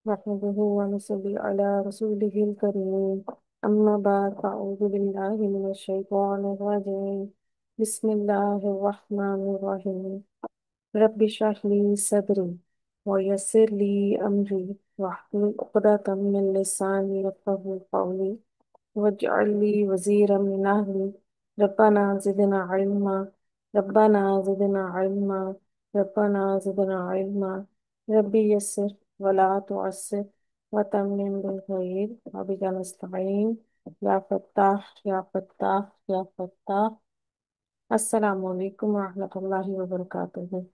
نحمده ونصلي على رسوله الكريم أما بعد فأعوذ بالله من الشيطان الرجيم بسم الله الرحمن الرحيم رب اشرح لي صدري ويسر لي أمري واحلل عقدة من لساني يفقهوا قولي واجعل لي وزيرا من أهلي ربنا زدنا علما ربنا زدنا علما ربنا زدنا علما ربي يسر ولا تعسر وتمم بالخير وبك نستعين يا فتاح يا فتاح يا فتاح السلام عليكم ورحمة الله وبركاته.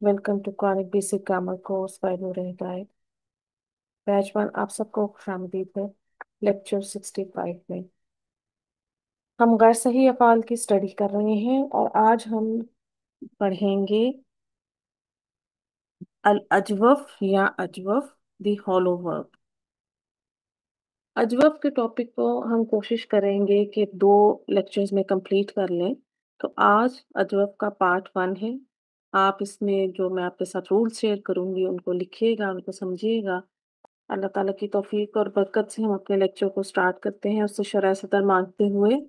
Welcome to Quranic Basic Grammar Course by Noor Hidayat. Batch 1 आप सबको खुशामदीद है। लेक्चर 65 में हम गैर सही अफ़ाल की स्टडी कर रहे हैं और आज हम पढ़ेंगे अल अजवफ या अजवफ द हॉलो वर्ब। अजवफ के टॉपिक को हम कोशिश करेंगे कि 2 लेक्चर्स में कंप्लीट कर लें। तो आज अजवफ का पार्ट 1 है। आप इसमें जो मैं आपके साथ रूल्स शेयर करूंगी उनको लिखिएगा, उनको समझिएगा। अल्लाह ताला की तौफीक और बरकत से हम अपने लेक्चर को स्टार्ट करते हैं, उससे शरह सदर मांगते हुए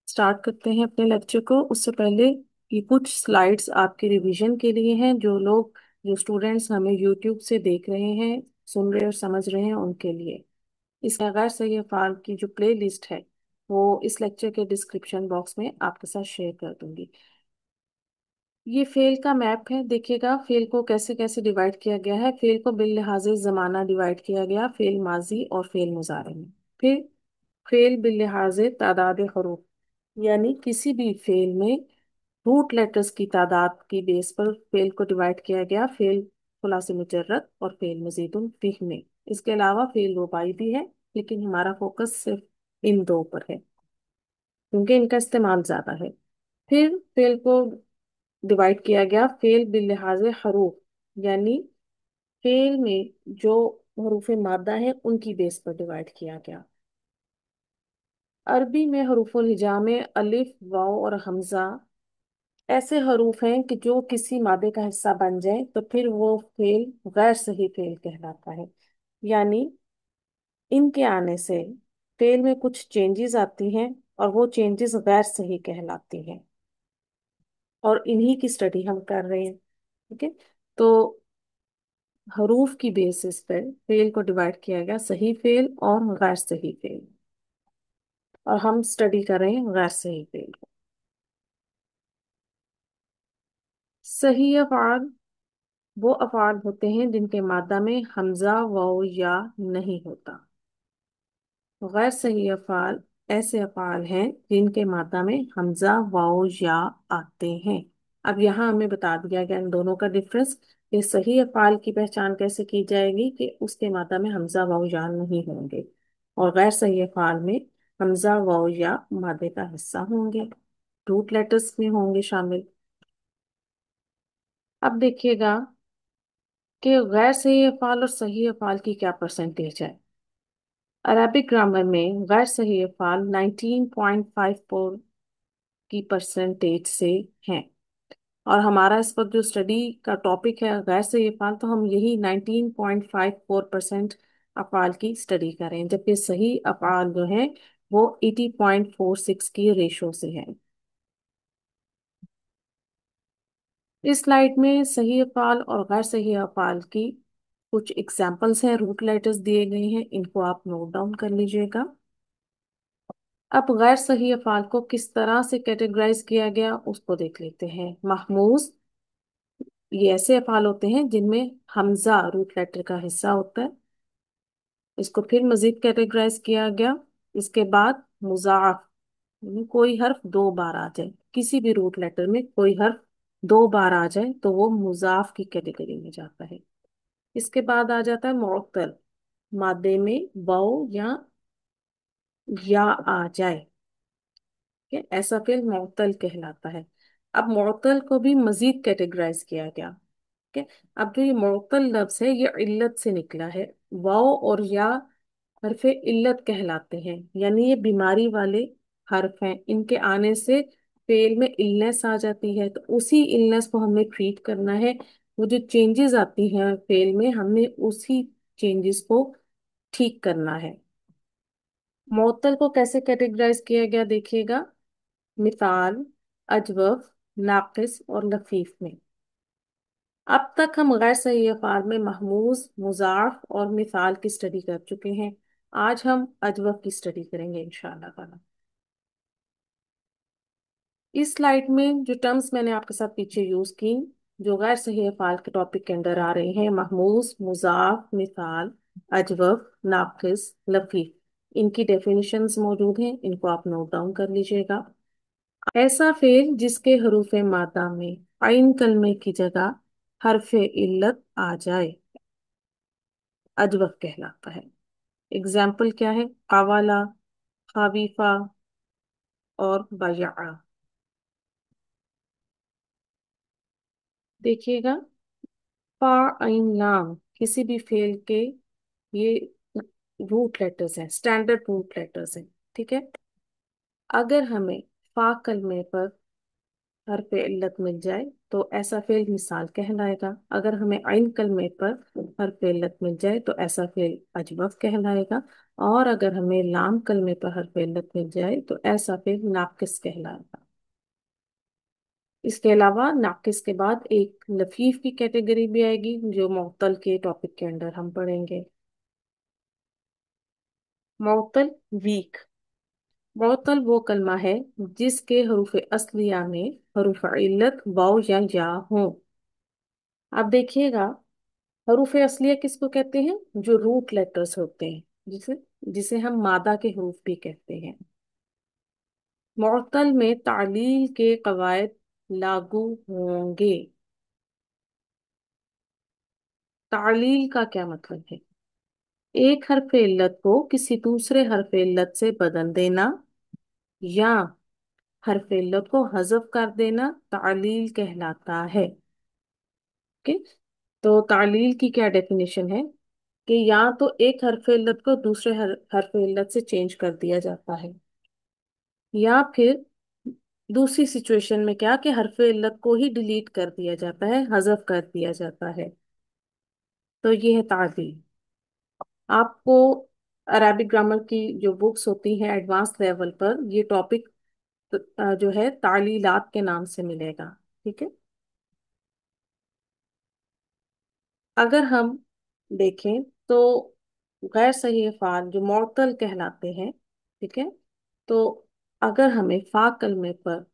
स्टार्ट करते हैं अपने लेक्चर को। उससे पहले ये कुछ स्लाइड्स आपके रिवीजन के लिए हैं। जो स्टूडेंट्स हमें यूट्यूब से देख रहे हैं, सुन रहे और समझ रहे हैं, उनके लिए इस गैर सही अफ़ाल की जो प्ले लिस्ट है वो इस लेक्चर के डिस्क्रिप्शन बॉक्स में आपके साथ शेयर कर दूंगी। ये फेल का मैप है, देखिएगा फेल को कैसे कैसे डिवाइड किया गया है। फेल को बिल लिहाज ज़माना डिवाइड किया गया, फेल माजी और फेल मुजारे में। फिर फेल बिल लिहाज तादाद हरूफ, यानी किसी भी फेल में रूट लेटर्स की तादाद की बेस पर फेल को डिवाइड किया गया। फेल खुलासे मुजर्रद और फेल मजीदुन फिह में। इसके अलावा फेल रुबाई भी है, लेकिन हमारा फोकस सिर्फ इन 2 पर है क्योंकि इनका इस्तेमाल ज्यादा है। फिर फेल को डिवाइड किया गया फेल बिल-लिहाज हरूफ, यानी फेल में जो हरूफ मादा है उनकी बेस पर डिवाइड किया गया। अरबी में हरूफुल हिजा में अलिफ, वाव और हमजा ऐसे हरूफ हैं कि जो किसी मादे का हिस्सा बन जाए तो फिर वो फेल गैर सही फेल कहलाता है। यानी इनके आने से फेल में कुछ चेंजेस आती हैं और वो चेंजेस गैर सही कहलाती हैं, और इन्हीं की स्टडी हम कर रहे हैं। ठीक है, तो हरूफ की बेसिस पर फेल को डिवाइड किया गया, सही फेल और गैर सही फेल, और हम स्टडी कर रहे हैं गैर सही फेल को। सही अफ़आल वो अफ़आल होते हैं जिनके मादा में हमजा, वाव या नहीं होता। गैर सही अफ़आल ऐसे अफ़आल हैं जिनके मादा में हमजा, वाव या आते हैं। अब यहाँ हमें बता दिया गया इन दोनों का डिफरेंस। ये सही अफ़आल की पहचान कैसे की जाएगी कि उसके मादा में हमजा, वाव या नहीं होंगे, और गैर सही अफ़आल में हमजा, वाव या मादे का हिस्सा होंगे, रूट लेटर्स में होंगे शामिल। अब देखिएगा कि गैर सही अफ़आल और सही अफ़आल की क्या परसेंटेज है। अरबिक ग्रामर में गैर सही अफ़आल 19.54 की परसेंटेज से हैं, और हमारा इस पर जो स्टडी का टॉपिक है गैर सही अफ़आल, तो हम यही 19.54% अफ़आल की स्टडी करें, जबकि सही अफ़आल जो है वो 80.46 की रेशो से है। इस स्लाइड में सही अफ़आल और गैर सही अफ़आल की कुछ एग्जाम्पल्स हैं, रूट लेटर्स दिए गए हैं, इनको आप नोट डाउन कर लीजिएगा। अब गैर सही अफ़आल को किस तरह से कैटेगराइज किया गया उसको देख लेते हैं। महमूज, ये ऐसे अफ़आल होते हैं जिनमें हमजा रूट लेटर का हिस्सा होता है, इसको फिर मजीद कैटेगराइज किया गया। इसके बाद मुज़ाअफ़, यानी कोई हर्फ 2 बार आ जाए, किसी भी रूट लेटर में कोई हर्फ 2 बार आ जाए तो वो मुज़ाफ की कैटेगरी में जाता है। इसके बाद आ जाता है मुअत्तल, मादे में वाव या आ जाए, कि ऐसा फिर मुअत्तल कहलाता है। अब मुअत्तल को भी मजीद कैटेगराइज किया गया। ठीक है, अब जो ये मुअत्तल लफ्ज है ये इल्लत से निकला है। वाव और या हरफे इल्लत कहलाते हैं, यानी ये बीमारी वाले हर्फ हैं, इनके आने से फेल में इलनेस आ जाती है, तो उसी इलनेस को हमें ट्रीट करना है। वो जो चेंजेस आती हैं फेल में, हमने उसी चेंजेस को ठीक करना है। मुअत्तल को कैसे कैटेगराइज किया गया देखिएगा, मिसाल, अजवफ, नाकिस और लफीफ में। अब तक हम गैर सही अफ़आल में महमूज, मुज़ाफ और मिसाल की स्टडी कर चुके हैं। आज हम अजवफ की स्टडी करेंगे इंशाअल्लाह ताला। इस स्लाइड में जो टर्म्स मैंने आपके साथ पीछे यूज की, जो गैर सही अफ़आल के टॉपिक के अंदर आ रहे हैं, महमूज, मुज़ाफ, मिसाल, अजवफ, नाकिस, लफीफ, इनकी डेफिनेशंस मौजूद हैं, इनको आप नोट डाउन कर लीजिएगा। ऐसा फेल जिसके हरूफ मादा में आइन कलमे की जगह हरफ इल्लत आ जाए, अजवफ कहलाता है। एग्जाम्पल क्या है, कवाला, खावीफा और बया। देखिएगा, फा, आइन, लाम किसी भी फेल के ये रूट लेटर्स हैं, स्टैंडर्ड रूट लेटर्स हैं। ठीक है, अगर हमें फा कलमे पर हरफ इल्लत मिल जाए तो ऐसा फेल मिसाल कहलाएगा। अगर हमें आइन कलमे पर हरफ इल्लत मिल जाए तो ऐसा फेल अजवफ कहलाएगा। और अगर हमें लाम कलमे पर हरफ इल्लत मिल जाए तो ऐसा फेल नाकिस कहलाएगा। इसके अलावा नाकिस के बाद एक लफीफ की कैटेगरी भी आएगी, जो मुअत्तल के टॉपिक के अंदर हम पढ़ेंगे। मुअत्तल, वीक। मुअत्तल वो कलमा है जिसके हरूफ असलिया में हरूफ इल्लत वाव या या हो। अब देखिएगा, हरूफ असलिया किसको कहते हैं, जो रूट लेटर्स होते हैं, जिसे जिसे हम मादा के हरूफ भी कहते हैं। मुअत्तल में तालील के कवायद लागू होंगे। तालील का क्या मतलब है, एक हरफ इल्लत को किसी दूसरे हरफ इल्लत से बदल देना या हरफ इल्लत को हज़फ कर देना तालील कहलाता है। ओके, तो तालील की क्या डेफिनेशन है कि या तो एक हरफ इल्लत को दूसरे हरफ इल्लत से चेंज कर दिया जाता है, या फिर दूसरी सिचुएशन में क्या कि हरफ इल्लत को ही डिलीट कर दिया जाता है, हज़फ कर दिया जाता है। तो ये है तालील। आपको अरबिक ग्रामर की जो बुक्स होती हैं एडवांस लेवल पर, ये टॉपिक जो है तालीलात के नाम से मिलेगा। ठीक है, अगर हम देखें तो गैर सही अफ़आल जो मुअत्तल कहलाते हैं, ठीक है, तो अगर हमें फा कलमे पर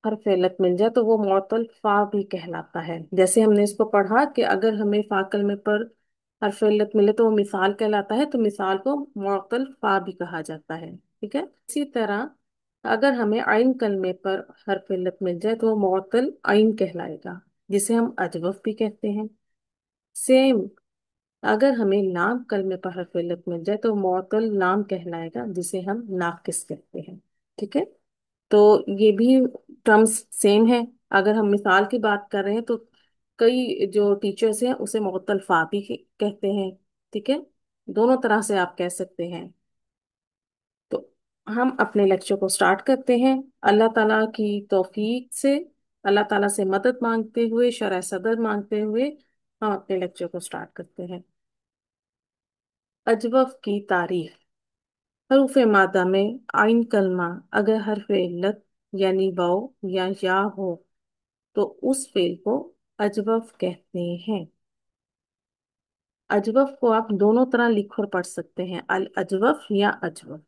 हर्फ इल्लत मिल जाए तो वो मुअत्तल फा भी कहलाता है। जैसे हमने इसको पढ़ा कि अगर हमें फा कलमे पर हर्फ इल्लत मिले तो वो मिसाल कहलाता है, तो मिसाल को मुअत्तल फा भी कहा जाता है। ठीक है, इसी तरह अगर हमें आइन कलमे पर हर्फ इल्लत मिल जाए तो वो मुअत्तल आइन कहलाएगा, जिसे हम अजवफ भी कहते हैं। सेम, अगर हमें लाम कलमे पर हर्फ इल्लत मिल जाए तो मुअत्तल लाम कहलाएगा, जिसे हम नाकिस कहते हैं। ठीक है, तो ये भी टर्म्स सेम है। अगर हम मिसाल की बात कर रहे हैं तो कई जो टीचर्स हैं उसे मुअत्तल फा भी कहते हैं। ठीक है, दोनों तरह से आप कह सकते हैं। तो हम अपने लेक्चर को स्टार्ट करते हैं अल्लाह ताला की तौफीक से, अल्लाह ताला से मदद मांगते हुए, शरह सदर मांगते हुए हम अपने लेक्चर को स्टार्ट करते हैं। अजवफ की तारीफ। हरूफ मादा में आइन कलमा अगर हरफ इल्लत यानी वाव या हो तो उस फेल को अजवफ कहते हैं। अजवफ को आप दोनों तरह लिख और पढ़ सकते हैं, अल अजवफ या अजवफ।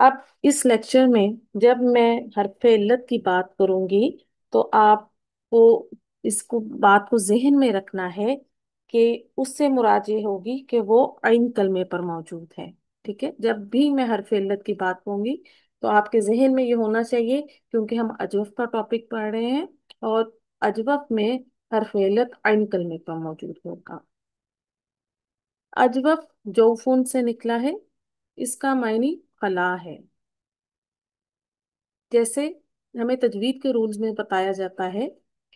अब इस लेक्चर में जब मैं हरफ इल्लत की बात करूंगी तो आपको इसको बात को जहन में रखना है कि उससे मुराद ये होगी कि वो आइन कलमे पर मौजूद है। ठीक है, जब भी मैं हरफ इल्लत की बात कहूंगी तो आपके जहन में ये होना चाहिए, क्योंकि हम अजवफ का टॉपिक पढ़ रहे हैं और अजवफ में हरफ इल्लत आइन कलमे पर मौजूद होगा। अजवफ जौफुन से निकला है, इसका मायनी खला है। जैसे हमें तजवीद के रूल्स में बताया जाता है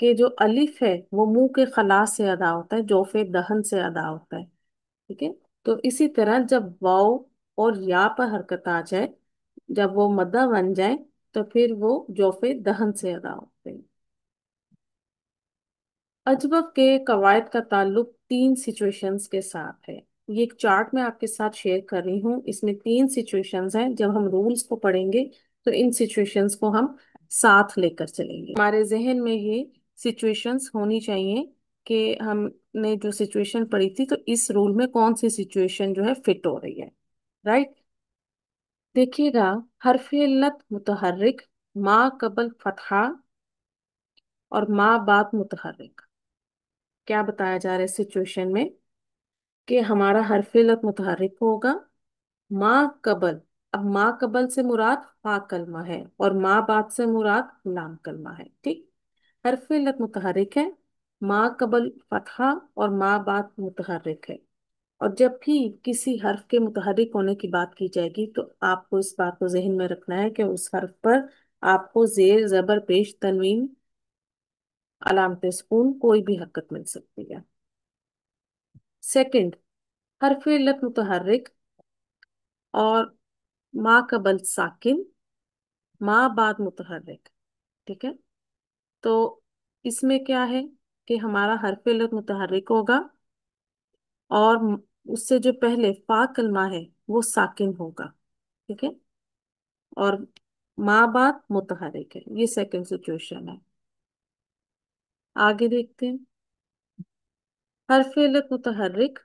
कि जो अलिफ है वो मुंह के खला से अदा होता है, जोफे दहन से अदा होता है। ठीक है, तो इसी तरह जब वाव और या पर हरकत आ जाए, जब वो मद्दा बन जाए, तो फिर वो जोफे दहन से अदा होते हैं। अजवफ के कवायद का ताल्लुक तीन सिचुएशंस के साथ है। ये एक चार्ट मैं आपके साथ शेयर कर रही हूँ, इसमें तीन सिचुएशंस हैं। जब हम रूल्स को पढ़ेंगे तो इन सिचुएशंस को हम साथ लेकर चलेंगे। हमारे जहन में ये सिचुएशंस होनी चाहिए कि हमने जो सिचुएशन पढ़ी थी तो इस रूल में कौन सी सिचुएशन जो है फिट हो रही है। राइट। देखिएगा, हरफ इल्लत मुतहर्रिक, मा कबल फतहा और मा बाद मुतहर्रिक। क्या बताया जा रहा है सिचुएशन में कि हमारा हरफ इल्लत मुतहर्रिक होगा मा कबल। अब मा कबल से मुराद फा कलमा है और मा बाद से मुराद लाम कलमा है। ठीक। हरफ इल्लत मुतहर्रिक है, मा कबल फतहा और मा बाद मुतहर्रिक है। और जब भी किसी हर्फ के मुतहर्रिक होने की बात की जाएगी तो आपको इस बात को जहन में रखना है कि उस हर्फ पर आपको जेर जबर पेश तनवीन अलामत सुकून कोई भी हरकत मिल सकती है। सेकंड, हरफ इल्लत मुतहर्रिक और मा कबल साकिन, मा बाद मुतहर्रिक। ठीक है। तो इसमें क्या है कि हमारा हरफ इल्लत मुतहर्रिक होगा और उससे जो पहले फा कलमा है वो साकिन होगा। ठीक है। और माँ बाप मुतहरिक है। ये सेकंड सिचुएशन है। आगे देखते हैं। हरफ इल्लत मुतहर्रिक,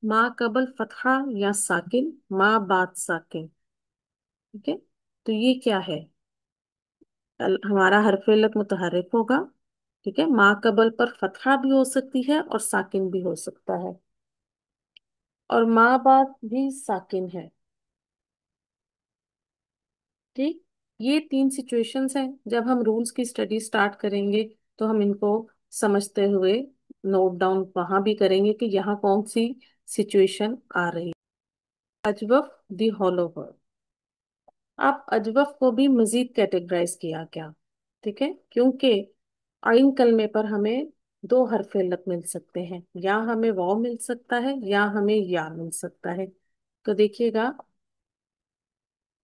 माँ कबल फतहा या साकिन, माँ बाद साकिन। ठीक है। तो ये क्या है, हमारा हरफ इल्लत मुतहर्रिक होगा। ठीक है। माँ कबल पर फतहा भी हो सकती है और साकिन भी हो सकता है, और माँ बाद भी साकिन है। ठीक। ये तीन सिचुएशंस हैं। जब हम रूल्स की स्टडी स्टार्ट करेंगे तो हम इनको समझते हुए नोट डाउन वहां भी करेंगे कि यहाँ कौन सी सिचुएशन आ रही है। अजवफ दी हॉलो वर्ड। आप अजवफ को भी मजीद कैटेगराइज किया क्या। ठीक है। क्योंकि आइन कलमे पर हमें दो हरफ इल्लत मिल सकते हैं, या हमें वाव मिल सकता है या हमें या मिल सकता है। तो देखिएगा,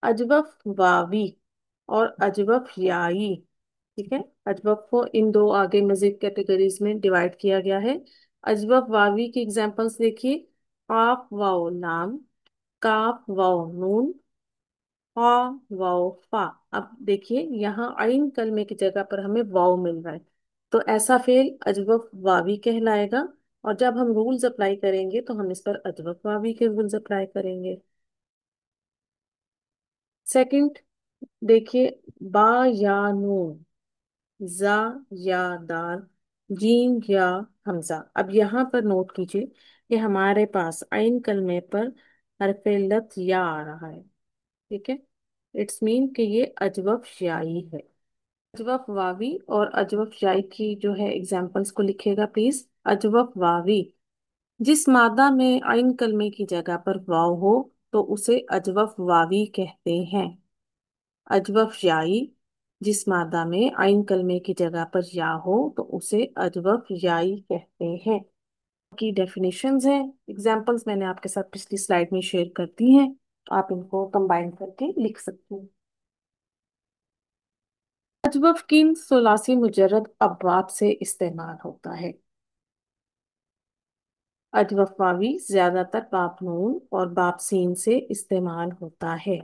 अजवफ वावी और अजवफ याई। ठीक है। अजवफ को इन दो आगे मजीद कैटेगरीज में डिवाइड किया गया है। अजवफ वावी की एग्जांपल्स देखिए। काफ वाओ लाम, काफ वाओ नून, फा वाओ फा। अब देखिए यहाँ आइन कलमे की जगह पर हमें वाओ मिल रहा है, तो ऐसा फेल अजवफ वावी कहलाएगा। और जब हम रूल्स अप्लाई करेंगे तो हम इस पर अजवफ वावी के रूल्स अप्लाई करेंगे। सेकंड देखिए, बा या नून, जा या दाल, जीम या हमजा। अब यहाँ पर नोट कीजिए कि हमारे पास आइन कलमे पर हरफ इल्लत या आ रहा है। ठीक है। इट्स मीन कि ये अजवफ शाई है। अजवफ वावी और अजवफ शाई की जो है एग्जाम्पल्स को लिखिएगा प्लीज। अजवफ वावी, जिस मादा में आइन कलमे की जगह पर वाव हो तो उसे अजवफ वावी कहते हैं। अजवफ याई, जिस मादा में आइन कलमे की जगह पर या हो तो उसे अजवफ याई कहते हैं। की डेफिनेशंस हैं, एग्जांपल्स मैंने आपके साथ पिछली स्लाइड में शेयर कर दी हैं, तो आप इनको कंबाइन करके लिख सकते हैं। अजवफ किन सुलासी मुजर्रद अबवाब से इस्तेमाल होता है। अजवफ वावी ज्यादातर बाप नून और बाप सीन से इस्तेमाल होता है।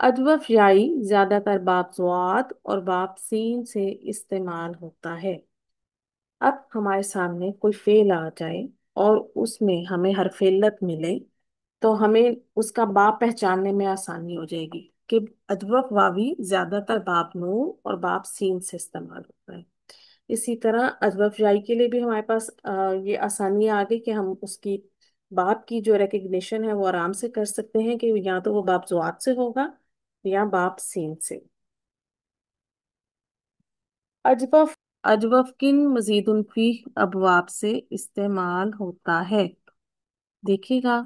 अजवफ याई ज्यादातर बाप ज़ुआद और बाप सीन से इस्तेमाल होता है। अब हमारे सामने कोई फेल आ जाए और उसमें हमें हरफिल्लत मिले तो हमें उसका बाप पहचानने में आसानी हो जाएगी कि अजवफ वावी ज्यादातर बाप नून और बाप सीन से इस्तेमाल होता है। इसी तरह अजवफ याई के लिए भी हमारे पास ये आसानी आ गई कि हम उसकी बाप की जो रिकग्निशन है वो आराम से कर सकते हैं कि या तो वो बाप ज़ुआद से होगा या बाप सीन से। अजवफ, अजवफ किन मजीदुन फी अबवाब से इस्तेमाल होता है। देखिएगा,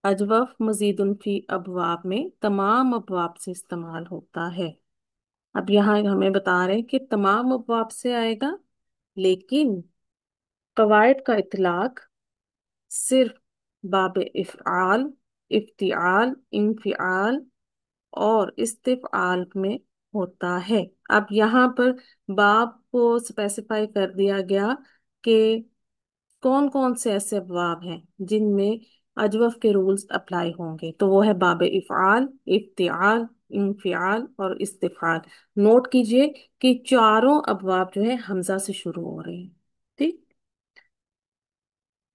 अजवफ मजीदुन फी अबवाब में तमाम अबवाब से इस्तेमाल होता है। अब यहाँ हमें बता रहे हैं कि तमाम अबवाब से आएगा, लेकिन कवायद का इतलाक सिर्फ बाब इफ़आल इफ्तिआल, इंफिआल और इस्तिफआल में होता है। अब यहाँ पर बाब को स्पेसिफाई कर दिया गया कि कौन कौन से ऐसे अबवाब हैं जिनमें अजवफ के रूल्स अप्लाई होंगे। तो वो है बाब इफ़आल, इफ्तिआल, इंफिआल और इस्तिफाल। नोट कीजिए कि चारों अबवाब जो है हमजा से शुरू हो रहे हैं। ठीक।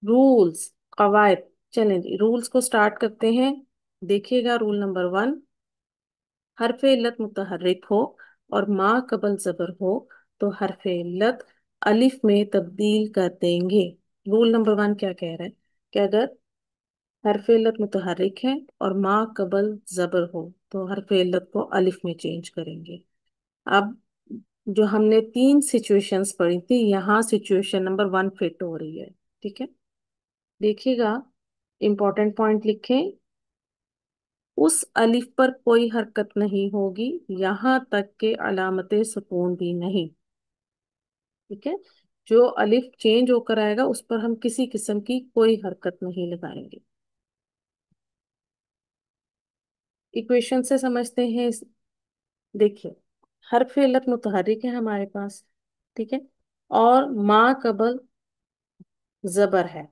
रूल्स, कवायद। चलें जी, रूल्स को स्टार्ट करते हैं। देखिएगा, रूल नंबर 1, हरफ इल्लत मुतहर्रिक हो और माँ कबल जबर हो तो हरफ इल्लत अलिफ में तब्दील कर देंगे। रूल नंबर 1 क्या कह रहा है कि अगर हरफ इल्लत मुतहर्रिक है और माँ कबल जबर हो तो हरफ इल्लत को अलिफ में चेंज करेंगे। अब जो हमने 3 सिचुएशंस पढ़ी थी, यहाँ सिचुएशन नंबर 1 फिट हो रही है। ठीक है, देखिएगा, इंपॉर्टेंट पॉइंट लिखें। उस अलिफ पर कोई हरकत नहीं होगी, यहाँ तक के अलामत सुकून भी नहीं। ठीक है, जो अलिफ चेंज होकर आएगा उस पर हम किसी किस्म की कोई हरकत नहीं लगाएंगे। इक्वेशन से समझते हैं देखिए, हरफ इल्लत मुतहर्रिक है हमारे पास। ठीक है, और माँ कबल जबर है।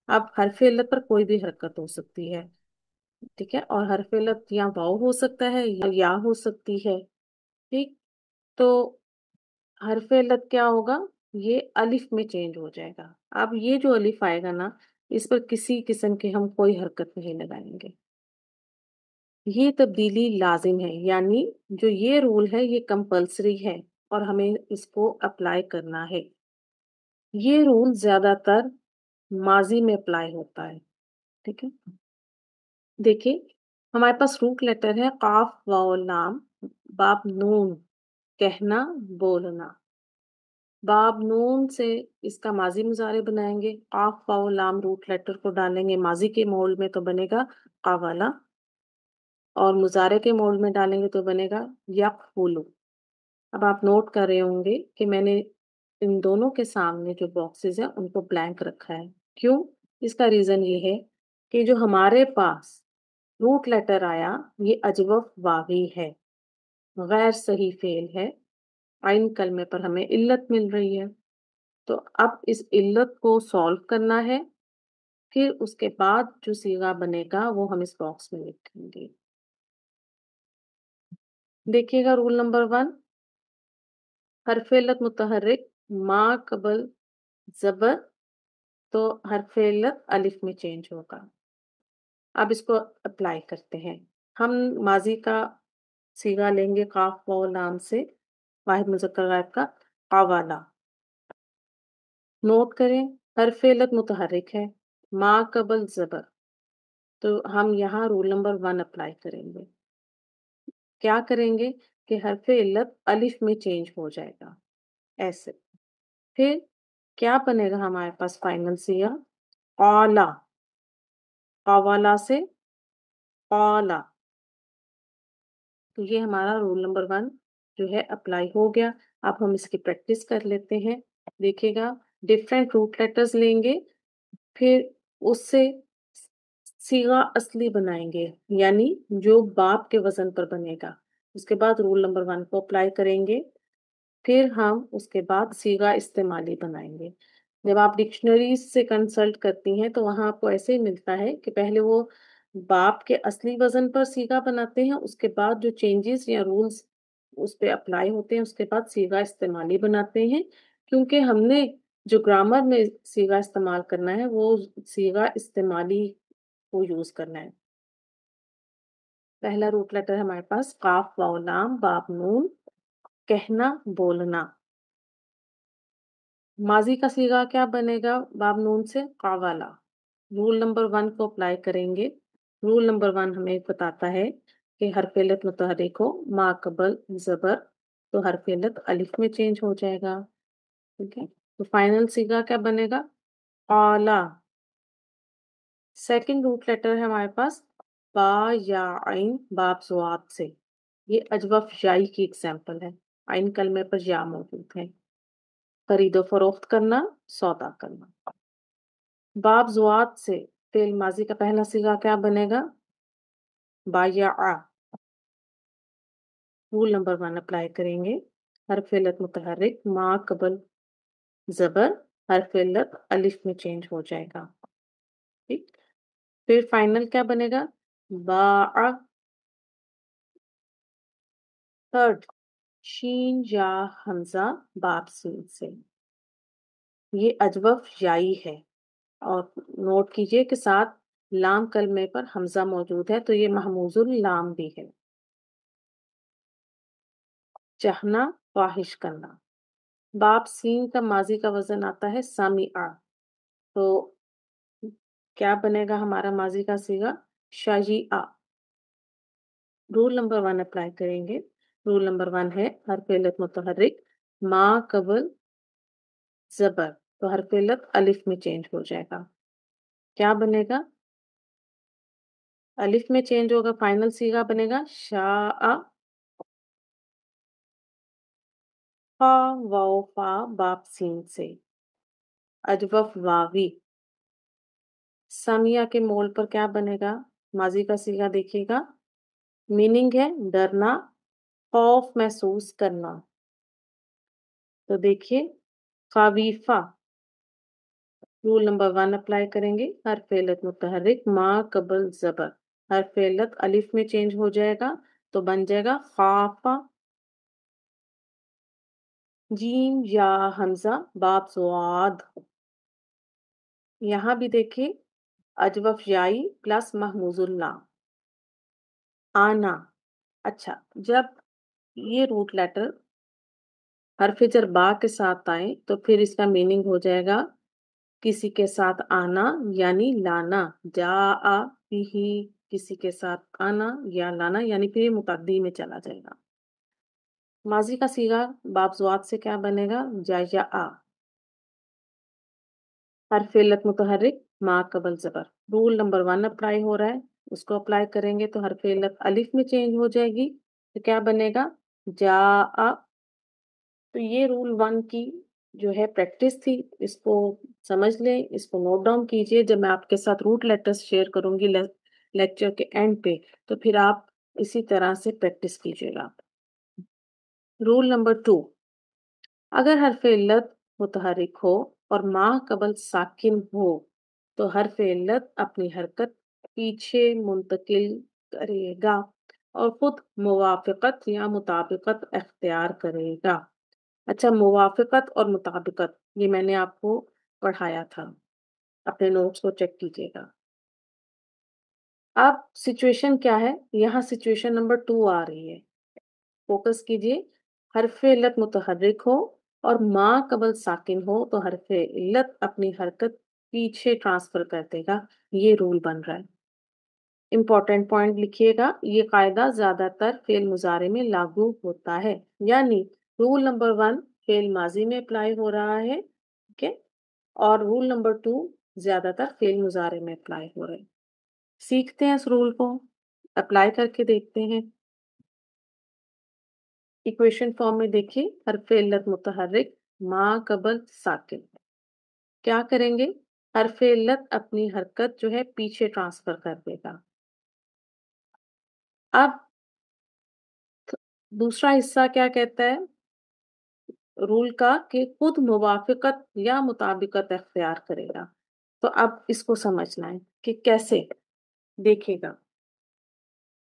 अब हरफ इल्लत पर कोई भी हरकत हो सकती है। ठीक है, और हरफ इल्लत या वाव हो सकता है या हो सकती है। ठीक, तो हरफ इल्लत क्या होगा, ये अलिफ में चेंज हो जाएगा। अब ये जो अलिफ आएगा ना, इस पर किसी किस्म के हम कोई हरकत नहीं लगाएंगे। ये तब्दीली लाजिम है, यानी जो ये रूल है ये कंपल्सरी है और हमें इसको अप्लाई करना है। ये रूल ज्यादातर माजी में अप्लाई होता है। ठीक है, देखिए, हमारे पास रूट लेटर है काफ वाव लाम, बाप नून, कहना बोलना। बाब नून से इसका माजी मुजारे बनाएंगे। काफ वाव लाम रूट लेटर को डालेंगे माजी के मोल्ड में तो बनेगा कावाला, और मुजारे के मोल्ड में डालेंगे तो बनेगा यकफुलु। अब आप नोट कर रहे होंगे कि मैंने इन दोनों के सामने जो बॉक्सेस हैं उनको ब्लैंक रखा है। क्यों? इसका रीजन ये है कि जो हमारे पास रूट लेटर आया ये अजवफ वावी है, गैर सही फेल है। आइन कलमे पर हमें इल्लत मिल रही है, तो अब इस इल्लत को सॉल्व करना है। फिर उसके बाद जो सीगा बनेगा वो हम इस बॉक्स में लिखेंगे। देखिएगा, रूल नंबर 1, हरफ इल्लत मुतहर्रिक माँ कबल जबर तो हरफ इल्लत अलिफ में चेंज होगा। अब इसको अप्लाई करते हैं। हम माजी का सीगा लेंगे काफ वाव लाम से, वाहिद मुज़क्कर गायब का कावाला। नोट करें, हरफ इल्लत मुतहर्रिक है, माँ कबल जबर, तो हम यहाँ रूल नंबर 1 अप्लाई करेंगे। क्या करेंगे कि हरफ इल्लत अलिफ में चेंज हो जाएगा, ऐसे। फिर क्या बनेगा हमारे पास फाइनल सिगा, कौला, कवाला से कौला। तो ये हमारा रूल नंबर 1 जो है अप्लाई हो गया। अब हम इसकी प्रैक्टिस कर लेते हैं। देखिएगा, डिफरेंट रूट लेटर्स लेंगे, फिर उससे सीगा असली बनाएंगे, यानी जो बाप के वजन पर बनेगा। उसके बाद रूल नंबर 1 को अप्लाई करेंगे, फिर हम उसके बाद सीगा इस्तेमाली बनाएंगे। जब आप डिक्शनरी से कंसल्ट करती हैं तो वहाँ आपको ऐसे ही मिलता है कि पहले वो बाप के असली वजन पर सीगा बनाते हैं, उसके बाद जो चेंजेस या रूल्स उस पे अप्लाई होते हैं उसके बाद सीगा इस्तेमाली बनाते हैं। क्योंकि हमने जो ग्रामर में सीगा इस्तेमाल करना है वो सीगा इस्तेमाली को यूज करना है। पहला रूट लेटर है हमारे पास काफ वाव लाम बाप नून, कहना बोलना। माजी का सीगा क्या बनेगा, बाब नून से कावाला। रूल नंबर 1 को अप्लाई करेंगे। रूल नंबर 1 हमें बताता है कि हरफ इल्लत मुतहर्रिक हो मा कबल जबर तो हरफ इल्लत अलिफ में चेंज हो जाएगा। ठीक है, तो फाइनल सीगा क्या बनेगा, काला। सेकंड रूट लेटर है हमारे पास बा या आइन बाप ज़ुआत से। ये अजवफ याई की एग्जाम्पल है। आइन कलमे पर या मौजूद है। खरीदो फरोख्त करना, सौदा करना। बाब ज़ुआत से فعل ماضی کا پہلا صیغہ کیا بنے گا؟ بایا. رول نمبر 1 اپلائی کریں گے. حرف علت متحرک ما قبل زبر حرف علت الف میں چینج ہو جائے گا. ٹھیک. پھر فائنل کیا بنے گا؟ با. تھرڈ شین یا حمزہ باب سین سے. یہ اجوف یائی ہے اور نوٹ کیجئے کہ ساتھ لام کلمے پر حمزہ موجود ہے تو یہ محموز اللام بھی ہے. چاہنا خواہش کرنا. باب سین کا ماضی کا وزن آتا ہے سامعہ. تو کیا بنے گا ہمارا ماضی کا صیغہ؟ شجیعہ. رول نمبر 1 اپلائی کریں گے. رول نمبر 1 ہے حرف علت متحرک ما قبل زبر تو حرف علت الف میں چینج ہو جائے گا. کیا بنے گا؟ الف میں چینج ہوگا. فائنل صیغہ بنے گا شاء. فا واو فا باب سین سے. اجوف واوی. سمیہ کے مول پر کیا بنے گا؟ ماضی کا صیغہ دیکھیے گا. میننگ ہے ڈرنا خوف محسوس کرنا. تو دیکھیے خاویفہ. رول نمبر 1 اپلائی کریں گے. حرف علت متحرک ما قبل زبر حرف علت الف میں چینج ہو جائے گا تو بن جائے گا خافہ. جیم یا حمزہ باب سواد. یہاں بھی دیکھیں اجوف یائی پلس محموز اللہ. آنا. اچھا جب یہ روٹ لیٹر حرف جر با کے ساتھ آئے تو پھر اس کا میننگ ہو جائے گا کسی کے ساتھ آنا یعنی لانا. جا بھی کسی کے ساتھ آنا یا لانا یعنی پھر یہ متعدی میں چلا جائے گا. ماضی کا صیغہ باب زوات سے کیا بنے گا؟ جا. حرف علت متحرک ما قبل زبر. رول نمبر 1 اپلائی ہو رہا ہے. اس کو اپلائی کریں گے تو حرف علت الف میں چینج ہو جائے گی تو کیا بنے گا؟ جا. تو یہ رول 1 کی جو ہے پریکٹس تھی. اس کو سمجھ لیں, اس کو نوٹ ڈاؤن کیجئے. جب میں آپ کے ساتھ روٹ لیٹرز شیئر کروں گی لیکچر کے اینڈ پہ تو پھر آپ اسی طرح سے پریکٹس کیجئے گا. رول نمبر 2 اگر حرف علت متحرک ہو اور ما قبل ساکن ہو تو حرف علت اپنی حرکت پیچھے منتقل کرے گا اور خود موافقت یا مطابقت اختیار کرے گا. اچھا موافقت اور مطابقت یہ میں نے آپ کو پڑھایا تھا, اپنے نوٹس کو چیک کیجیے گا. اب سچویشن کیا ہے؟ یہاں سچویشن نمبر 2 آ رہی ہے. فوکس کیجیے. حرف علت متحرک ہو اور ما قبل ساکن ہو تو حرف علت اپنی حرکت پیچھے ٹرانسفر کر دے گا. یہ رول بن رہا ہے. امپورٹنٹ پوائنٹ لکھیے گا. یہ قاعدہ زیادہ تر فعل مضارع میں لاگو ہوتا ہے. یعنی رول نمبر 1 فعل ماضی میں اپلائی ہو رہا ہے, ٹھیک ہے, اور رول نمبر 2 زیادہ تر فعل مضارع میں اپلائی ہو رہے ہیں. سیکھتے ہیں اس رول کو, اپلائی کر کے دیکھتے ہیں. ایکویشن فارم میں دیکھیں حرف علت متحرک ما قبل ساکن. کیا کریں گے؟ حرف علت اپنی حرکت جو ہے پیچھے ٹرانسفر کر دے گا. اب دوسرا حصہ کیا کہتا ہے رول کا کہ خود موافقت یا مطابقت اختیار کرے گا. تو اب اس کو سمجھنا ہے کہ کیسے. دیکھے گا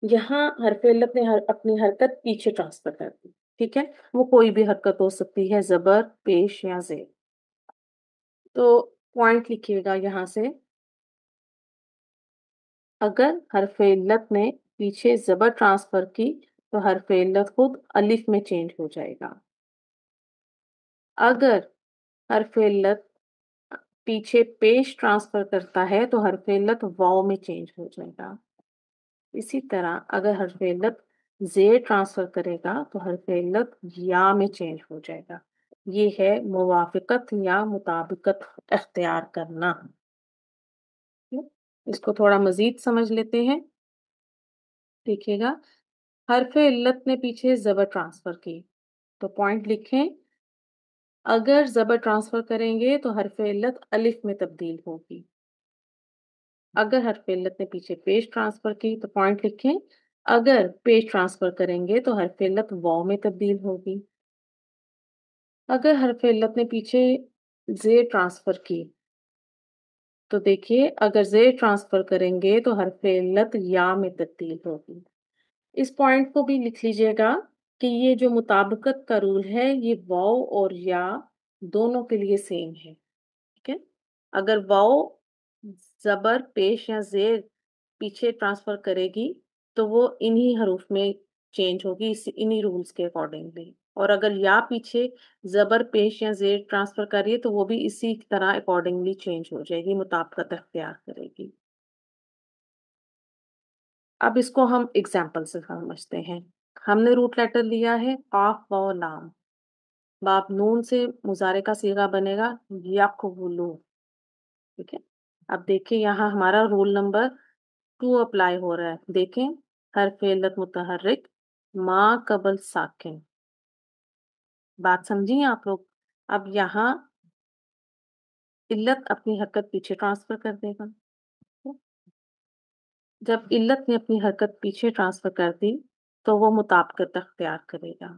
یہاں حرف علت نے اپنی حرکت پیچھے ٹرانسفر کر دی, ٹھیک ہے, وہ کوئی بھی حرکت ہو سکتی ہے, زبر, پیش یا زیر. تو پوائنٹ لکھیے گا یہاں سے. اگر حرف علت نے پیچھے زبر ٹرانسفر کی تو حرف علت خود الف میں چینج ہو جائے گا. اگر حرف علت پیچھے پیش ٹرانسفر کرتا ہے تو حرف علت واو میں چینج ہو جائے گا. اسی طرح اگر حرف علت زیر ٹرانسفر کرے گا تو حرف علت یا میں چینج ہو جائے گا. یہ ہے موافقت یا مطابقت اختیار کرنا. اس کو تھوڑا مزید سمجھ لیتے ہیں. دیکھیے گا حرف علت نے پیچھے زبر ٹرانسفر کی تو پوائنٹ لکھیں. اگر زبر ٹرانسفر کریں گے تو حرف علت الف میں تبدیل ہوگی. اگر حرف علت نے پیچھے پیش ٹرانسفر کی تو پوائنٹ لکھیں، اگر پیش ٹرانسفر کریں گے تو حرف علت واو میں تبدیل ہوگی۔ اگر حرف علت نے پیچھے زیر ٹرانسفر کی تو دیکھیے اگر زیر ٹرانسفر کریں گے تو حرف علت یا میں تبدیل ہوگی۔ اس پوائنٹ کو بھی لکھ لیجئے گا کہ یہ جو مطابقت کا رول ہے یہ واو اور یا دونوں کے لیے سیم ہے، ٹھیک ہے؟ اگر واو زبر پیش یا زیر پیچھے ٹرانسفر کرے گی تو وہ انہی حروف میں چینج ہوگی، انہی رولز کے اکارڈنگلی، اور اگر یا پیچھے زبر پیش یا زیر ٹرانسفر کر رہی ہے تو وہ بھی اسی طرح اکارڈنگلی چینج ہو جائے گی، مطابقت اختیار کرے گی۔ اب اس کو ہم اگزامپل سے سمجھتے ہیں۔ ہم نے روٹ لیٹر لیا ہے قاف واو لام، باب نون سے مضارع کا صیغہ بنے گا یقولو، ٹھیک ہے؟ اب دیکھیں یہاں ہمارا رول نمبر 2 اپلائی ہو رہا ہے، دیکھیں حرف علت متحرک ما قبل ساکن، بات سمجھیں آپ لوگ؟ اب یہاں علت اپنی حرکت پیچھے ٹرانسفر کر دے گا، جب علت نے اپنی حرکت پیچھے ٹرانسفر کر دی تو وہ مطابقت اختیار کرے گا۔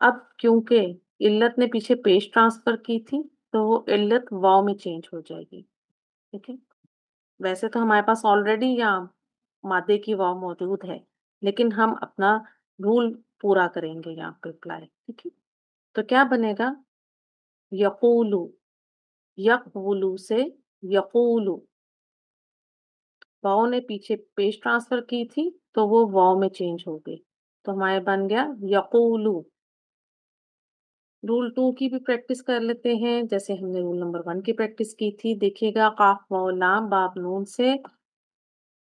اب کیونکہ علت نے پیچھے پیش ٹرانسفر کی تھی تو وہ علت واو میں چینج ہو جائے گی، ٹھیک ہے؟ ویسے تو ہمارے پاس آلریڈی یہاں مادے کی واو موجود ہے، لیکن ہم اپنا رول پورا کریں گے یہاں پہ اپلائی، ٹھیک ہے؟ تو کیا بنے گا؟ یقولو، یقولو سے یقولو، واو نے پیچھے پیش ٹرانسفر کی تھی تو وہ واو میں چینج ہو گئی، تو ہمارے بن گیا یقولو۔ رول 2 کی بھی پریکٹس کر لیتے ہیں، جیسے ہم نے رول نمبر 1 کی پریکٹس کی تھی۔ دیکھیے گا قاف واو لام باب نون سے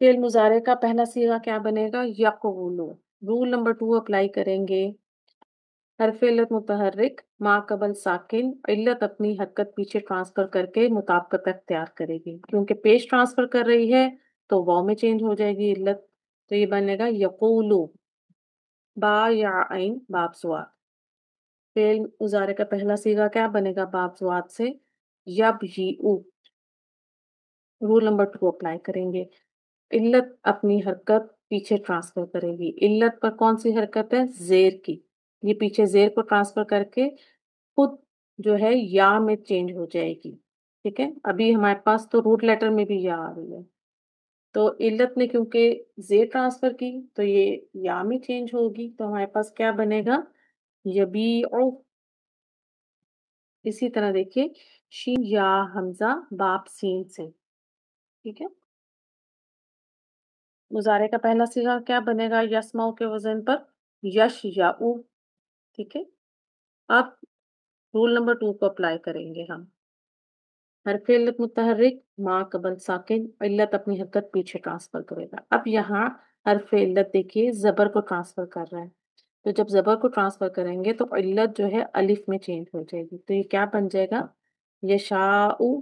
فعل مضارع کا پہلا صیغہ کیا بنے گا؟ یقولو۔ رول نمبر 2 اپلائی کریں گے، حرف علت متحرک ما قبل ساکن، علت اپنی حرکت پیچھے ٹرانسفر کر کے مطابقت اختیار کرے گی، کیونکہ پیش ٹرانسفر کر رہی ہے تو واو میں چینج ہو جائے گی علت، تو یہ بنے گا یقولو، با یا عین باب سواد۔ فعل مضارع کا پہلا صیغہ کیا بنے گا باب سواد سے؟ یبیعو۔ رول نمبر 2 اپلائی کریں گے، علت اپنی حرکت پیچھے ٹرانسفر کرے گی، علت پر کون سی حرکت ہے؟ زیر کی، یہ پیچھے زیر کو ٹرانسفر کر کے خود جو ہے یا میں چینج ہو جائے گی، ٹھیک ہے؟ ابھی ہمارے پاس تو روٹ لیٹر میں بھی یا آ رہی ہے، تو علت نے کیونکہ زیر ٹرانسفر کی تو یہ یا میں چینج ہوگی، تو ہمارے پاس کیا بنے گا؟ یبیعو۔ اسی طرح دیکھیے شین یا حمزہ باب سین سے، ٹھیک ہے؟ مضارع کا پہلا صیغہ کیا بنے گا یسمعو کے وزن پر؟ یش یاؤ، ٹھیک ہے؟ اب رول نمبر 2 کو اپلائی کریں گے ہم، حرف علت متحرک ما قبل ساکن، علت اپنی حرکت پیچھے ٹرانسفر کرے گا۔ اب یہاں حرف علت دیکھیے زبر کو ٹرانسفر کر رہا ہے، تو جب زبر کو ٹرانسفر کریں گے تو علت جو ہے الف میں چینج ہو جائے گی، تو یہ کیا بن جائے گا؟ یشاؤ۔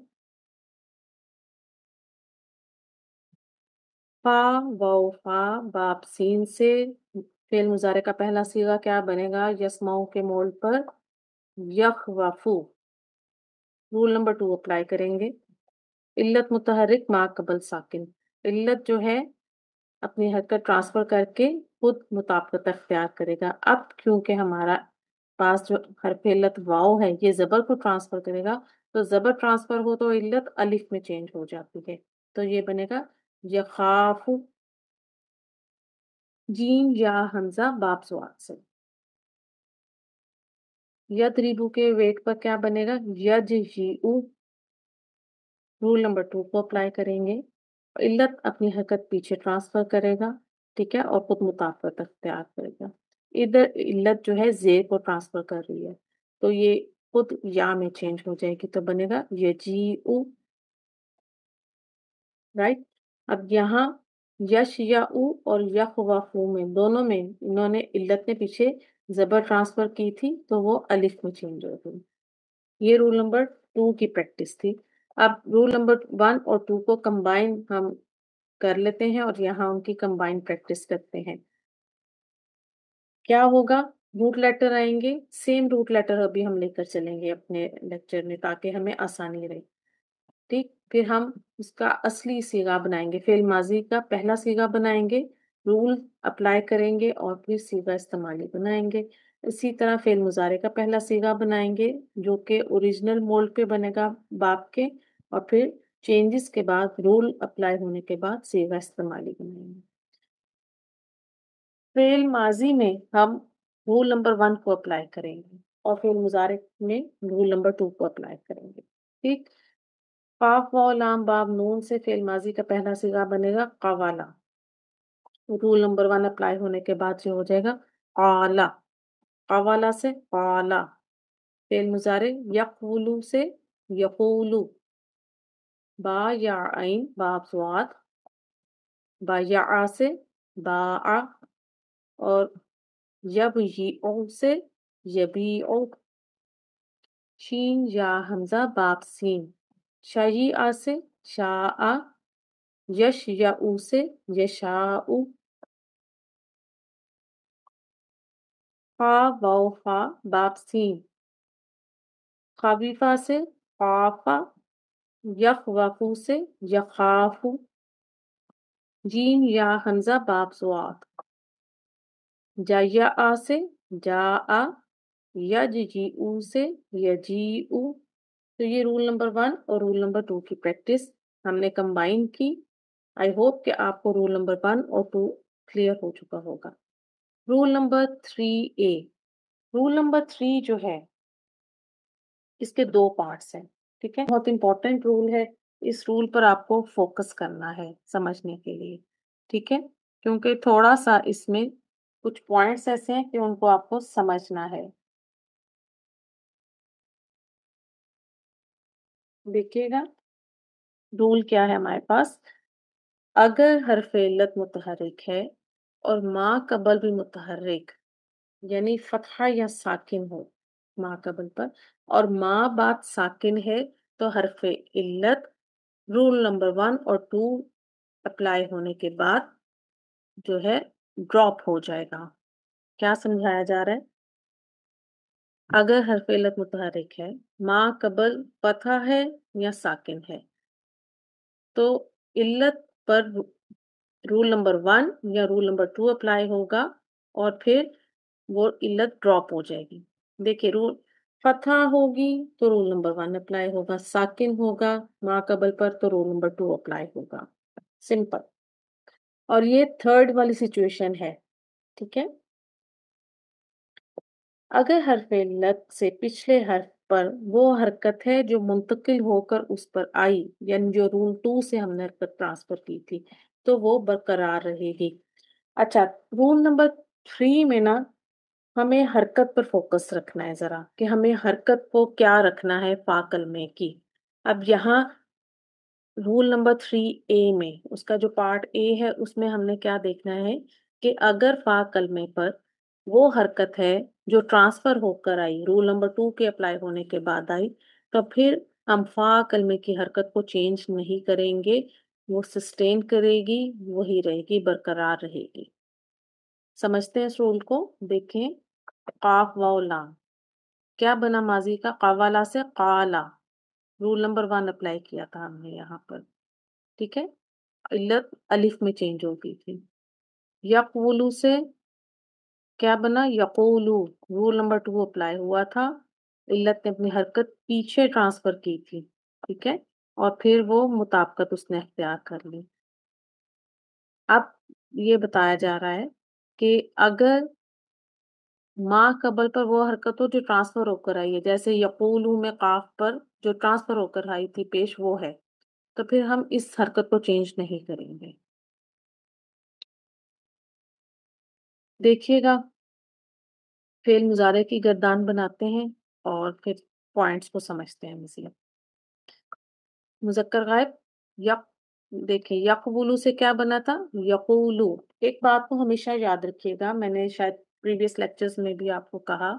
فا واو فا باب سین سے فعل مضارع کا پہلا صیغہ کیا بنے گا یسمعو کے مولڈ پر؟ یخوفو۔ رول نمبر 2 اپلائی کریں گے، علت متحرک ما قبل ساکن، علت جو ہے اپنی حرکت ٹرانسفر کر کے خود مطابقت اختیار کرے گا۔ اب کیونکہ ہمارا پاس جو حرف علت واو ہے یہ زبر کو ٹرانسفر کرے گا، تو زبر ٹرانسفر ہو تو علت الف میں چینج ہو جاتی ہے، تو یہ بنے گا یخافو۔ جیم یا حمزہ باب سواد سے، یدریبو کے ویٹ پر کیا بنے گا؟ یجیعو۔ رول نمبر 2 کو اپلائی کریں گے، علت اپنی حرکت پیچھے ٹرانسفر کرے گا، ٹھیک ہے، اور خود مطابقت اختیار کرے گا۔ ادھر علت جو ہے زیر کو ٹرانسفر کر رہی ہے تو یہ خود یا میں چینج ہو جائے گی، تو بنے گا یجیعو، رائٹ؟ اب یہاں یش یا او اور یخوفو میں دونوں میں انہوں نے علت نے پیچھے زبر ٹرانسفر کی تھی تو وہ الف میں چینج ہو گئی۔ یہ رول نمبر 2 کی پریکٹس تھی۔ اب رول نمبر 1 اور 2 کو کمبائن ہم کر لیتے ہیں اور یہاں ان کی کمبائن پریکٹس کرتے ہیں۔ کیا ہوگا؟ روٹ لیٹر آئیں گے، سیم روٹ لیٹر ابھی ہم لے کر چلیں گے اپنے لیکچر میں تاکہ ہمیں آسانی رہے، ٹھیک؟ پھر ہم اس کا اصلی صیغہ بنائیں گے، فعل ماضی کا پہلا صیغہ بنائیں گے، رول اپلائی کریں گے اور پھر صیغہ استعمالی بنائیں گے۔ اسی طرح فعل مضارع کا پہلا صیغہ بنائیں گے جو کہ اوریجنل مولڈ پہ بنے گا باب کے، اور پھر چینجز کے بعد رول اپلائی ہونے کے بعد صیغہ استعمالی بنائیں گے۔ فعل ماضی میں ہم رول نمبر 1 کو اپلائی کریں گے اور فعل مضارع میں رول نمبر 2 کو اپلائی کریں گے، ٹھیک۔ قاف واو لام باب نون سے فعل ماضی کا پہلا صیغہ بنے گا قوالا، رول نمبر 1 اپلائی ہونے کے بعد جو ہو جائے گا قالا، قوالا سے قالا۔ فعل مضارع یقولو سے یقولو، با یا عین باب زواد، با یا سے باع، اور یبیعو سے یبیعو، شین یا حمزہ باب سین، شیعہ سے شاء، یشیعو سے یشاء، خا واو فا باب سین، خفیفہ سے خافہ، یخوفو سے یخافو، جیم یا حمزہ باب زواد، جیع سے جاء، یجیء سے یجیء۔ تو یہ رول نمبر 1 اور رول نمبر 2 کی پریکٹس ہم نے کمبائن کی۔ آئی ہوپ کہ آپ کو رول نمبر 1 اور 2 کلیئر ہو چکا ہوگا۔ Roll number 3A، roll number 3 جو ہے اس کے 2 پارٹس ہیں، ٹھیک ہے، بہت امپورٹنٹ رول ہے، اس رول پر آپ کو فوکس کرنا ہے سمجھنے کے لیے، ٹھیک ہے، کیونکہ تھوڑا سا اس میں کچھ پوائنٹس ایسے ہیں کہ ان کو آپ کو سمجھنا ہے۔ دیکھیے گا رول کیا ہے ہمارے پاس، اگر حرف علت متحرک ہے اور ما قبل بھی متحرک، یعنی فتحہ یا ساکن ہو ما قبل پر، اور ما بعد ساکن ہے، تو حرف علت رول نمبر 1 اور 2 اپلائی ہونے کے بعد جو ہے ڈراپ ہو جائے گا۔ کیا سمجھایا جا رہا ہے؟ اگر حرف علت متحرک ہے، ما قبل فتحہ ہے یا ساکن ہے، تو علت پر رول نمبر 1 یا رول نمبر 2 اپلائی ہوگا اور پھر وہ علت ڈراپ ہو جائے گی۔ دیکھیں، رول فتح ہوگی تو رول نمبر 1 اپلائی ہوگا، ساکن ہوگا ما قبل پر تو رول نمبر 2 اپلائی ہوگا، سمپل۔ اور یہ تھرڈ والی سچویشن ہے، ٹھیک ہے۔ اگر حرف علت سے پچھلے حرف پر وہ حرکت ہے جو منتقل ہو کر اس پر آئی، یعنی جو رول 2 سے ہم نے حرکت ٹرانسفر کی تھی، تو وہ برقرار رہے گی۔ اچھا، رول نمبر 3 میں نا ہمیں حرکت پر فوکس رکھنا ہے ذرا، کہ ہمیں حرکت کو کیا رکھنا ہے فا کلمے کی۔ اب یہاں رول نمبر 3A میں اس کا جو پارٹ اے ہے اس میں ہم نے کیا دیکھنا ہے کہ اگر فا کلمے پر وہ حرکت ہے جو ٹرانسفر ہو کر آئی، رول نمبر 2 کے اپلائی ہونے کے بعد آئی، تو پھر ہم فا کلمے کی حرکت کو چینج نہیں کریں گے، وہ سسٹین کرے گی، وہی رہے گی، برقرار رہے گی۔ سمجھتے ہیں اس رول کو؟ دیکھیں، قاف واو لام کیا بنا ماضی کا؟ قوالا سے قالا، رول نمبر 1 اپلائی کیا تھا ہم نے یہاں پر، ٹھیک ہے، علت الف میں چینج ہو گئی تھی۔ یقولو سے کیا بنا؟ یقولو، رول نمبر 2 اپلائی ہوا تھا، علت نے اپنی حرکت پیچھے ٹرانسفر کی تھی، ٹھیک ہے، اور پھر وہ مطابقت اس نے اختیار کر لی۔ اب یہ بتایا جا رہا ہے کہ اگر ما قبل پر وہ حرکت ہو جو ٹرانسفر ہو کر آئی ہے، جیسے یقولو میں قاف پر جو ٹرانسفر ہو کر آئی تھی پیش وہ ہے، تو پھر ہم اس حرکت کو چینج نہیں کریں گے۔ دیکھیے گا، فعل مضارع کی گردان بناتے ہیں اور پھر پوائنٹس کو سمجھتے ہیں مزید۔ مذکر غائب یک، دیکھیں یقولو سے کیا بنا تھا؟ یقولو۔ ایک بات کو ہمیشہ یاد رکھیے گا، میں نے شاید پریویس لیکچرز میں بھی آپ کو کہا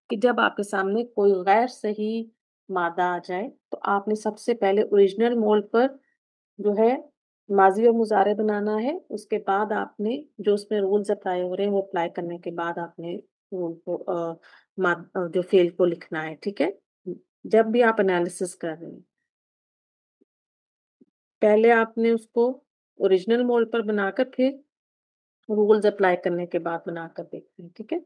کہ جب آپ کے سامنے کوئی غیر صحیح مادہ آ جائے تو آپ نے سب سے پہلے اوریجنل مولڈ پر جو ہے ماضی اور مضارع بنانا ہے، اس کے بعد آپ نے جو اس میں رولز اپلائی ہو رہے ہیں وہ اپلائی کرنے کے بعد آپ نے رول کو جو فعل کو لکھنا ہے، ٹھیک ہے، جب بھی آپ انالیسس کر رہے ہیں۔ पहले आपने उसको ओरिजिनल मोड पर बनाकर फिर रूल्स अप्लाई करने के बाद बनाकर देखते हैं, ठीक है।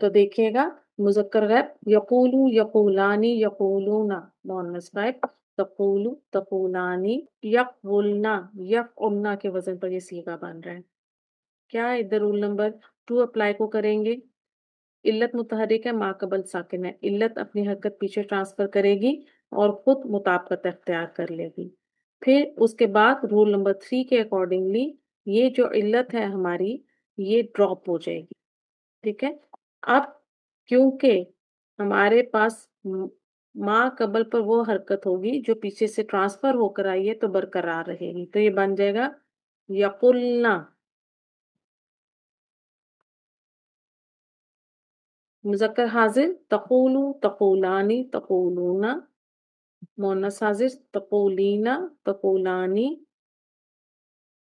तो देखिएगा, मुज़क्कर गैब यकूलू यकूलानी यकूलूना, मुअन्नस गायब तकूलू तकूलानी यकवुलना यकउलना के वजन पर ये सीगा बन रहा है। क्या इधर रूल नंबर 2 अप्लाई को करेंगे। इल्लत मुतहर्रिक है, माक़बल साकिन है, इल्लत अपनी हरकत पीछे ट्रांसफर करेगी और खुद मुताबिकत अख्तियार कर लेगी। फिर उसके बाद रूल नंबर 3 के अकॉर्डिंगली ये जो इल्लत है हमारी, ये ड्रॉप हो जाएगी, ठीक है। अब क्योंकि हमारे पास माँ कबल पर वो हरकत होगी जो पीछे से ट्रांसफर होकर आई है, तो बरकरार रहेगी, तो ये बन जाएगा यकुलना। मुज़क्कर हाजिर तक़ूलू तक़ूलानी तक़ूलूना, मुअन्नस हाजिर तक़ूलीना तक़ूलानी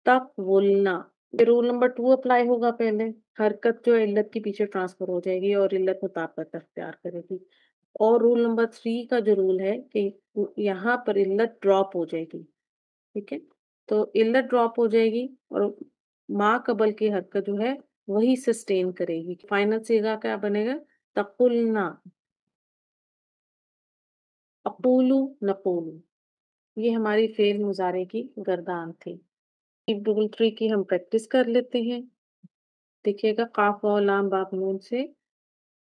तक़वुलना। ये रूल नंबर 2 अप्लाई होगा पहले। हरकत जो है इल्लत के पीछे ट्रांसफर हो जाएगी और इल्लत मुताबिकत अख्तियार करेगी। और रूल नंबर 3 का जो रूल है कि यहाँ पर इल्लत ड्रॉप हो जाएगी, ठीक है। तो इल्लत ड्रॉप हो जाएगी और मा कबल की हरकत जो है वही सस्टेन करेगी। फाइनल सीगा क्या बनेगा, तकुलना अकूलू नकूलू। ये हमारी फेल मुजारे की गर्दान थी। रूल 3 की हम प्रैक्टिस कर लेते हैं। देखिएगा, काफ वाव लाम बाप नून से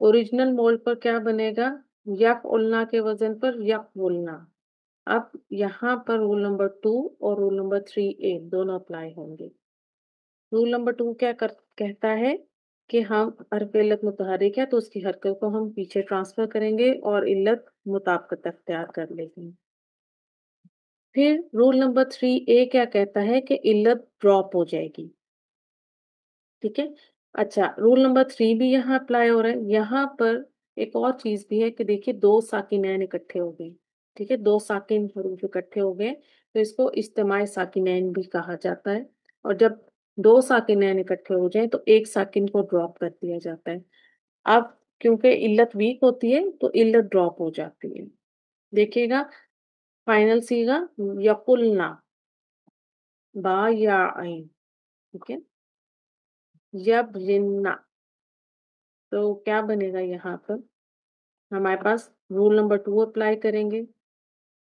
ओरिजिनल मोड पर क्या बनेगा, यक उलना के वजन पर यक बुलना। अब यहाँ पर रूल नंबर 2 और रूल नंबर 3A दोनों अप्लाई होंगे। रूल नंबर 2 कहता है कि हम हर्फ इल्लत मुतहर्रिक है तो उसकी हरकत को हम पीछे ट्रांसफर करेंगे और इल्लत मुताबिकत अख्तियार कर लेंगे। फिर रूल नंबर 3A क्या कहता है कि इल्लत ड्रॉप हो जाएगी, ठीक है। अच्छा, रूल नंबर 3 भी यहाँ अप्लाई हो रहा है। यहाँ पर एक और चीज भी है कि देखिए, दो साकिनैन इकट्ठे हो गए, ठीक है, दो साकिन हरूफ इकट्ठे हो गए, तो इसको इज्तिमाई साकिनैन भी कहा जाता है। और जब दो साकिनैन इकट्ठे हो जाएं तो एक साकिन को ड्रॉप कर दिया जाता है। अब क्योंकि इल्लत वीक होती है तो इल्लत ड्रॉप हो जाती है। देखिएगा, फाइनल सीगा यकुलना, बा या आइन, ठीक है, यबरिन्ना। तो क्या बनेगा यहाँ पर, हमारे पास रूल नंबर 2 अप्लाई करेंगे,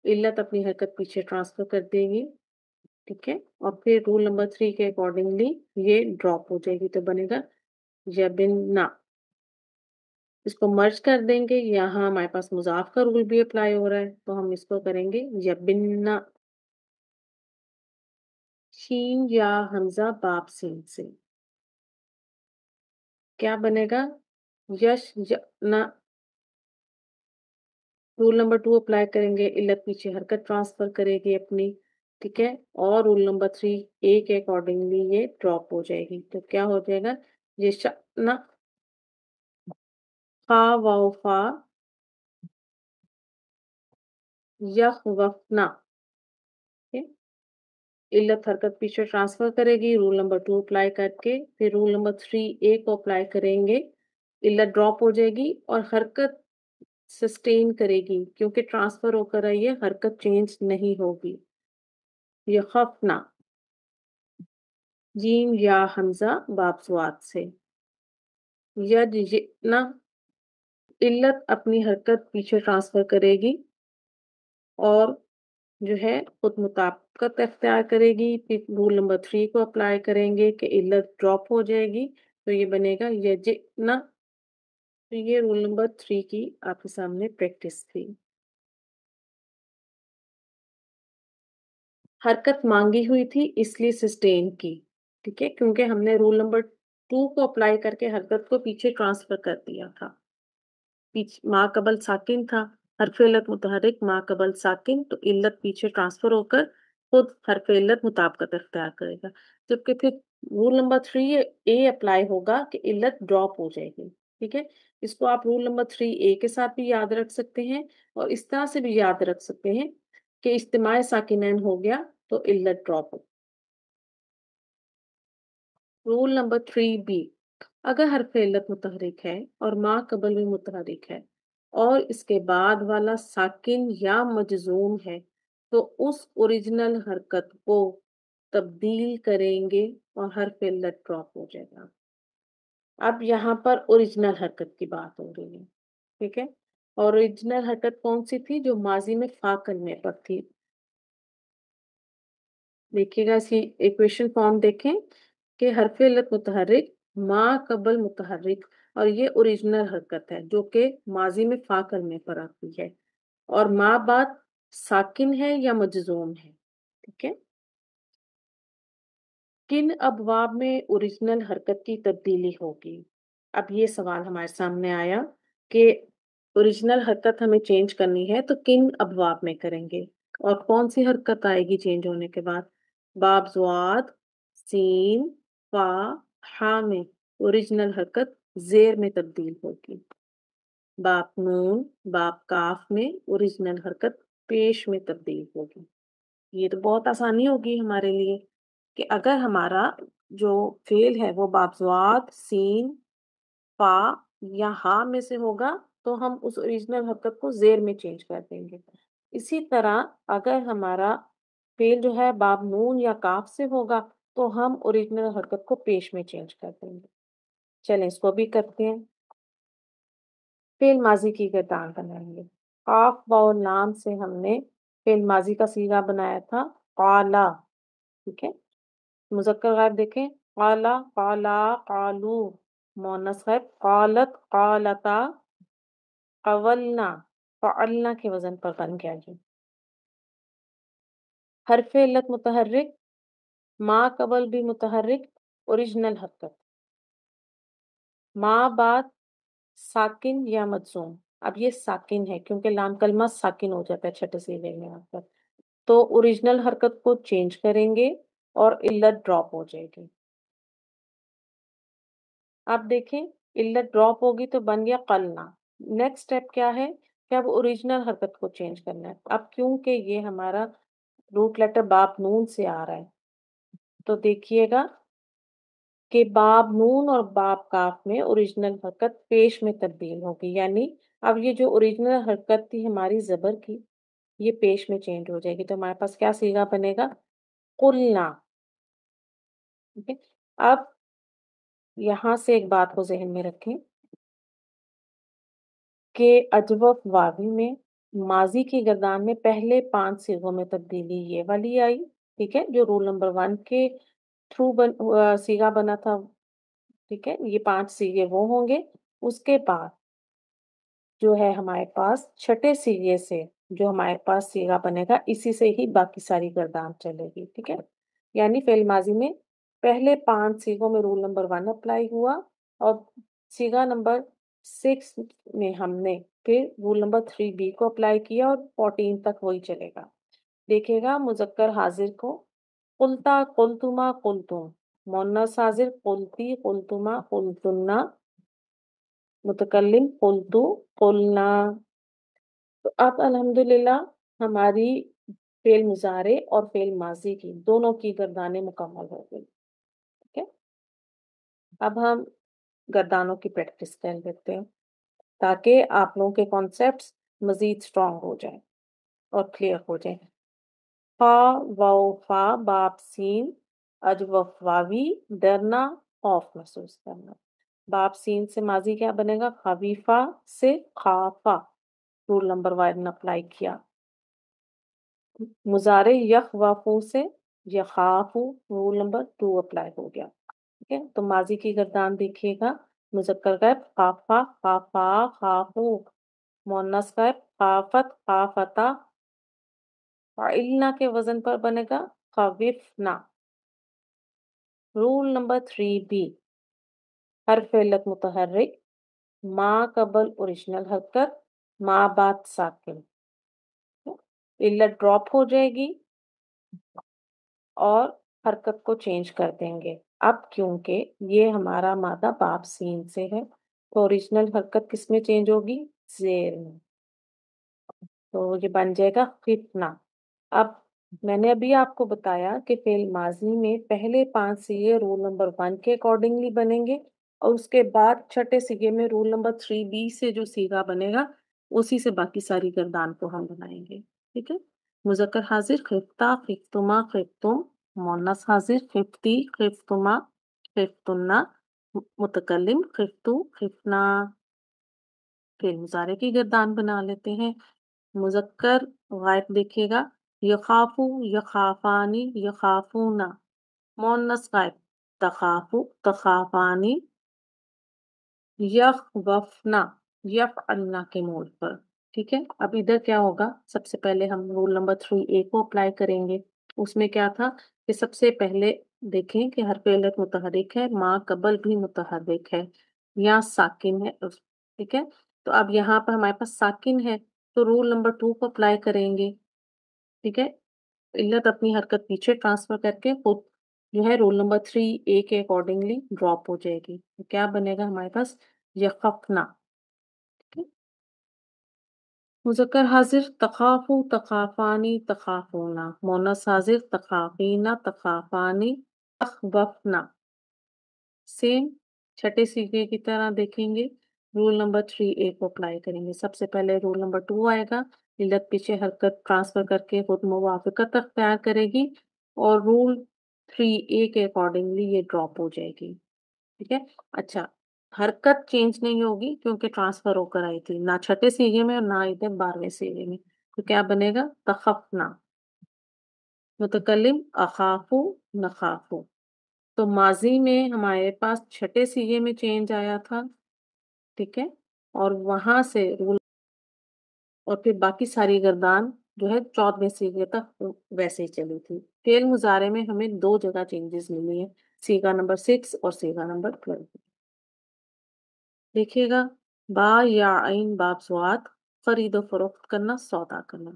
इल्लत अपनी हरकत पीछे ट्रांसफर कर देगी, ठीक है, और फिर रूल नंबर 3 के अकॉर्डिंगली ये ड्रॉप हो जाएगी, तो बनेगा यबिन्ना। इसको मर्ज कर देंगे, यहाँ हमारे पास मुजाफ का रूल भी अप्लाई हो रहा है, तो हम इसको करेंगे यबिन्ना। शीन या हमजा बाप सीन से क्या बनेगा, यश ना। रूल नंबर 2 अप्लाई करेंगे, इल्लत पीछे हरकत ट्रांसफर करेगी अपनी, ठीक है, और रूल नंबर 3A के अकॉर्डिंगली ये ड्रॉप हो जाएगी, तो क्या हो जाएगा, ये ना खा वाव फा यख वफना, ठीक है? इल्लत हरकत पीछे ट्रांसफर करेगी रूल नंबर 2 अप्लाई करके, फिर रूल नंबर 3A को अप्लाई करेंगे, इल्लत ड्रॉप हो जाएगी और हरकत सस्टेन करेगी, क्योंकि ट्रांसफर होकर आई है, हरकत चेंज नहीं होगी। ये खफना, जीम या हमजा बापसवात से यद ना, इल्लत अपनी हरकत पीछे ट्रांसफर करेगी और जो है खुद मुताबिकत अख्तियार करेगी। फिर रूल नंबर 3 को अप्लाई करेंगे कि इल्लत ड्रॉप हो जाएगी, तो ये बनेगा यजिना। तो ये रूल नंबर 3 की आपके सामने प्रैक्टिस थी। हरकत मांगी हुई थी इसलिए सस्टेन की, ठीक है, क्योंकि हमने रूल नंबर 2 को अप्लाई करके हरकत को पीछे ट्रांसफर कर दिया था। मा कबल साकिन था, हर्फ इल्लत मुतहर्रिक मा कबल साकिन, तो इल्लत पीछे ट्रांसफर होकर खुद हर्फ इल्लत मुताबिकत अख्तियार करेगा। जबकि फिर रूल नंबर 3A अप्लाई होगा कि इल्लत ड्रॉप हो जाएगी, ठीक है। इसको आप रूल नंबर 3A के साथ भी याद रख सकते हैं और इस तरह से भी याद रख सकते हैं कि इज्तिमाई साकिनैन हो गया तो इल्लत ड्रॉप हो। रूल नंबर 3B, अगर हर्फ इल्लत मुतहरिक है और मा कबल भी मुतहरिक है और इसके बाद वाला साकिन या मजजूम है, تو اس اوریجنل حرکت کو تبدیل کریں گے اور حرف علت ڈراپ ہو جائے گا۔ اب یہاں پر اوریجنل حرکت کی بات ہو رہی ہے، ٹھیک ہے؟ اور اوریجنل حرکت کون سی تھی؟ جو ماضی میں فا کرنے پر تھی۔ دیکھیے گا اس کی ایکویشن فارم دیکھیں کہ حرف علت متحرک ما قبل متحرک، اور یہ اوریجنل حرکت ہے جو کہ ماضی میں فا کرنے پر آتی ہے، اور ما بعد ساکن ہے یا مجزوم ہے، ٹھیک ہے؟ کن ابواب میں اوریجنل حرکت کی تبدیلی ہوگی؟ اب یہ سوال ہمارے سامنے آیا کہ اوریجنل حرکت ہمیں چینج کرنی ہے تو کن ابواب میں کریں گے، اور کون سی حرکت آئے گی چینج ہونے کے بعد؟ باب زواد، سین، فا، ہا میں اوریجنل حرکت زیر میں تبدیل ہوگی۔ باب نون، باب کاف میں اوریجنل حرکت پیش میں تبدیل ہوگی۔ یہ تو بہت آسانی ہوگی ہمارے لیے کہ اگر ہمارا جو فعل ہے وہ باب زواد، سین، فا یا ہا میں سے ہوگا تو ہم اس اوریجنل حرکت کو زیر میں چینج کر دیں گے۔ اسی طرح اگر ہمارا فعل جو ہے باب نون یا کاف سے ہوگا تو ہم اوریجنل حرکت کو پیش میں چینج کر دیں گے۔ چلیں اس کو بھی کرتے ہیں۔ فعل ماضی کی گردان بنائیں گے۔ قاف واو لام سے ہم نے فعل ماضی کا صیغہ بنایا تھا قالا، ٹھیک ہے؟ مذکر غائب دیکھیں، قالا، قالا، قالو، مؤنث غائب قالت، قالتا، قولنا، فعلنا کے وزن پر بن گیا جی۔ حرف علت متحرک، ما قبل بھی متحرک، اوریجنل حرکت، ما بعد ساکن یا مجزوم۔ اب یہ ساکن ہے کیونکہ لام کلمہ ساکن ہو جاتا ہے چھٹے صیغے میں یہاں پر، تو اوریجنل حرکت کو چینج کریں گے اور علت ڈراپ ہو جائے گی۔ اب دیکھیں علت ڈراپ ہوگی تو بن گیا قلنا۔ نیکسٹ سٹیپ کیا ہے کہ اب اوریجنل حرکت کو چینج کرنا ہے۔ اب کیونکہ یہ ہمارا روٹ لیٹر باب نون سے آ رہا ہے تو دیکھیے گا کہ باب نون اور باب کاف میں اوریجنل حرکت پیش میں تبدیل ہوگی، یعنی اب یہ جو اوریجنل حرکت تھی ہماری زبر کی یہ پیش میں چینج ہو جائے گی، تو ہمارے پاس کیا صیغہ بنے گا؟ قلنا، ٹھیک ہے؟ اب یہاں سے ایک بات کو ذہن میں رکھیں کہ اجوف واوی میں ماضی کی گردان میں پہلے 5 صیغوں میں تبدیلی یہ والی آئی، ٹھیک ہے؟ جو رول نمبر 1 کے تھرو صیغہ بنا تھا، ٹھیک ہے؟ یہ 5 صیغے وہ ہوں گے۔ اس کے بعد جو ہے ہمارے پاس چھٹے صیغے سے جو ہمارے پاس صیغہ بنے گا اسی سے ہی باقی ساری گردان چلے گی، ٹھیک ہے؟ یعنی فعل ماضی میں پہلے 5 صیغوں میں رول نمبر 1 اپلائی ہوا، اور صیغہ نمبر 6 میں ہم نے پھر رول نمبر 3B کو اپلائی کیا، اور 14 تک وہی چلے گا۔ دیکھے گا مذکر حاضر کو قلتا، قلتما، قلتم، مؤنث حاضر قلتی، قلتما، قلتنا، متکلم قلتو، قلنا۔ تو اب الحمدللہ ہماری فعل مضارع اور فعل ماضی کی دونوں کی گردانیں مکمل ہو گئی، ٹھیک ہے؟ اب ہم گردانوں کی پریکٹس کر لیتے ہیں تاکہ آپ لوگوں کے کانسیپٹس مزید اسٹرانگ ہو جائیں اور کلیئر ہو جائیں۔ فا، واو، فا، باب سین، اجوف واوی، ڈرنا، خوف محسوس کرنا۔ باب سین سے ماضی کیا بنے گا؟ خفیفہ سے خافا، رول نمبر 1 اپلائی کیا۔ مضارع یخوافو سے یخافو، رول نمبر 2 اپلائی ہو گیا، ٹھیک ہے؟ تو ماضی کی گردان دیکھیے گا مذکر غائب خافا، خافا، خافو، مؤنث غائب خافت، خافتا، فعلنا کے وزن پر بنے گا خوفنا۔ رول نمبر 3B، حرف علت متحرک، ما قبل اوریجنل حرکت، ما بعد ساکن، علت ڈراپ ہو جائے گی اور حرکت کو چینج کر دیں گے۔ اب کیونکہ یہ ہمارا مادہ باب سین سے ہے تو اوریجنل حرکت کس میں چینج ہوگی؟ زیر میں، تو یہ بن جائے گا خفنا۔ اب میں نے ابھی آپ کو بتایا کہ فعل ماضی میں پہلے 5 صیغے رول نمبر 1 کے اکارڈنگلی بنیں گے، اور اس کے بعد چھٹے صیغے میں رول نمبر 3B سے جو صیغہ بنے گا اسی سے باقی ساری گردان کو ہم بنائیں گے، ٹھیک ہے؟ मुज़क्कर हाजिर खिफ्ता खिफ्तुमा खिफ्तुम, मुअन्नस हाजिर खिफ्ती खिफ्तुमा खिफ्तुन्ना, मुतकल्लिम खिफ्तु खिफ्ना। फिर मुज़ारे की गर्दान बना लेते हैं। मुज़क्कर गायब देखिएगा, यखाफु यखाफानी यखाफूना, मुअन्नस गायब तखाफु तखाफानी, यखवफना यफअलना के मोड पर। ठीक है, अब इधर क्या होगा, सबसे पहले हम रूल नंबर 3A को अप्लाई करेंगे। उसमें क्या था कि सबसे पहले देखें कि हर पे इल्लत मुतहर्रिक है, मा कबल भी मुतहर्रिक है, यहाँ साकिन है ठीक है। तो अब यहाँ पर हमारे पास साकिन है, तो रूल नंबर 2 को अप्लाई करेंगे। ठीक है, इल्लत अपनी हरकत पीछे ट्रांसफर करके खुद जो है रूल नंबर 3A के अकॉर्डिंगली ड्रॉप हो जाएगी। तो क्या बनेगा हमारे पास, यखफना। मुज़क्कर हाजिर तखाफु तखाफानी तखाफूना, मुअन्नस हाजिर तखाफीना तखाफानी तखवफना। सेम छठे सीखे की तरह देखेंगे, रूल नंबर 3A को अप्लाई करेंगे। सबसे पहले रूल नंबर 2 आएगा, इल्लत पीछे हरकत ट्रांसफर करके खुद मुवाफ़क़त अख्तियार करेगी और रूल 3A के अकॉर्डिंगली ये ड्रॉप हो जाएगी। ठीक है, अच्छा, हरकत चेंज नहीं होगी क्योंकि ट्रांसफर होकर आई थी, ना छठे सीगे में और ना इधर 12वें सीगे में। तो क्या बनेगा, तखफना। मुतकल्लिम अखाफु नखाफु। तो माजी में हमारे पास छठे सीगे में चेंज आया था। ठीक है, और वहां से रूल और फिर बाकी सारी गर्दान जो है 14वें सीगे तक वैसे ही चली थी। फेल मुजारे में हमें 2 जगह चेंजेस मिली है, सीगा नंबर 6 और सीगा नंबर 12। देखिएगा, बा या आइन बाब स्वात, खरीदो फरोख्त करना, सौदा करना।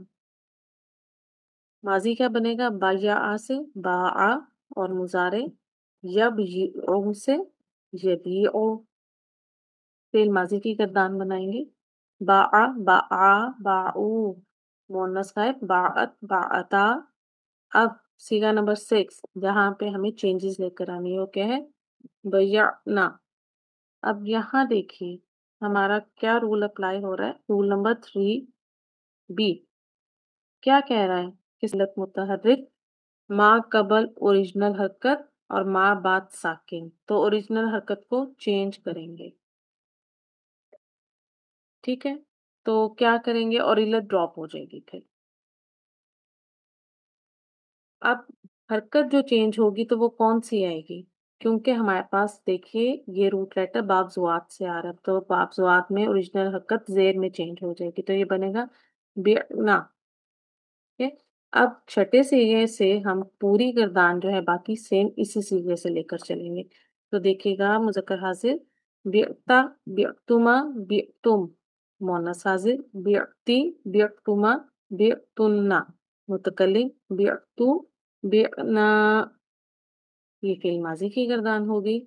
माजी क्या बनेगा, बा या आ से बा आ, और मुजारे यब यू से यबीउ। फेल माजी की गर्दान बनाएंगे, बाआ बाआ बाऊ, मुअन्नस गायब बाअत बाअता। अब सीगा नंबर 6 जहाँ पे हमें चेंजेस लेकर आनी है, वो क्या है, बयना। अब यहाँ देखिए हमारा क्या रूल अप्लाई हो रहा है, रूल नंबर 3B क्या कह रहा है, किसलत मुतहर्रिक मा कबल ओरिजिनल हरकत और मा बाद साकिन, तो ओरिजिनल हरकत को चेंज करेंगे। ठीक है, तो क्या करेंगे, और इल्लत ड्रॉप हो जाएगी। फिर अब हरकत जो चेंज होगी तो वो कौन सी आएगी, क्योंकि हमारे पास देखिए ये रूट लेटर बाबजुआत से आ रहा है, तो बाबजुआत में ओरिजिनल हरकत जेर में चेंज हो जाएगी, तो ये बनेगा बेना। ठीक है, अब छठे सीगे से हम पूरी गर्दान जो है बाकी सेम इसी सीगे से लेकर चलेंगे। तो देखिएगा, मुज़क्कर हाजिर बियता बियतुमा बियतुम, मुअन्नस हाजिर बियती बियतुमा बियतुन्ना, मुतकल्लिम बियतु बियना। ये फ़िल माज़ी की गर्दान होगी।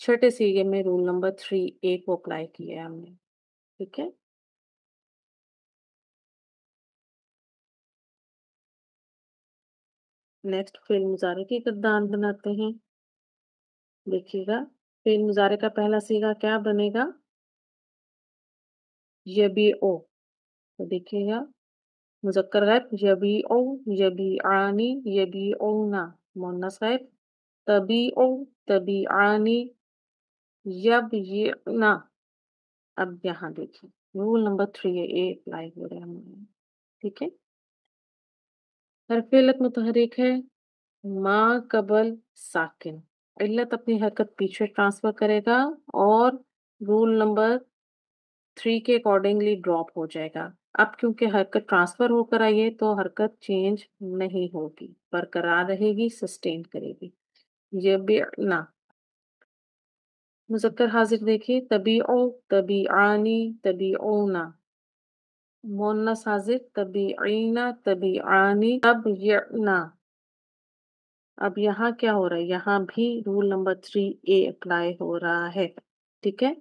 छठे सीगे में रूल नंबर 3A को अप्लाई किया है हमने। ठीक है, नेक्स्ट फ़िल मुज़ारे की गर्दान बनाते हैं। देखिएगा, फ़िल मुज़ारे का पहला सीगा क्या बनेगा, यबीउ। तो देखिएगा, मुज़क्कर गायब यबीउ यबीआनी यबीऊना, मुअन्नस गायब तबीउ तबीआनी यबयिअना। अब यहाँ देखिए रूल नंबर 3A अप्लाई हो रहा है हमारा। ठीक है, हरफ इल्लत मुतहर्रिक है, मा कबल साकिन, इल्लत अपनी हरकत पीछे ट्रांसफर करेगा और रूल नंबर 3 के अकॉर्डिंगली ड्रॉप हो जाएगा। अब क्योंकि हरकत ट्रांसफर होकर आई है तो हरकत चेंज नहीं होगी, बरकरार रहेगी, सस्टेन करेगी। ये बिना मुज़क्कर हाजिर देखिए, तबीओ तबीआनी तबीओना, मुअन्नस हाजिर तबीईना तबीआनी तबयना। अब यहाँ क्या हो रहा है, यहाँ भी रूल नंबर 3A अप्लाई हो रहा है। ठीक है,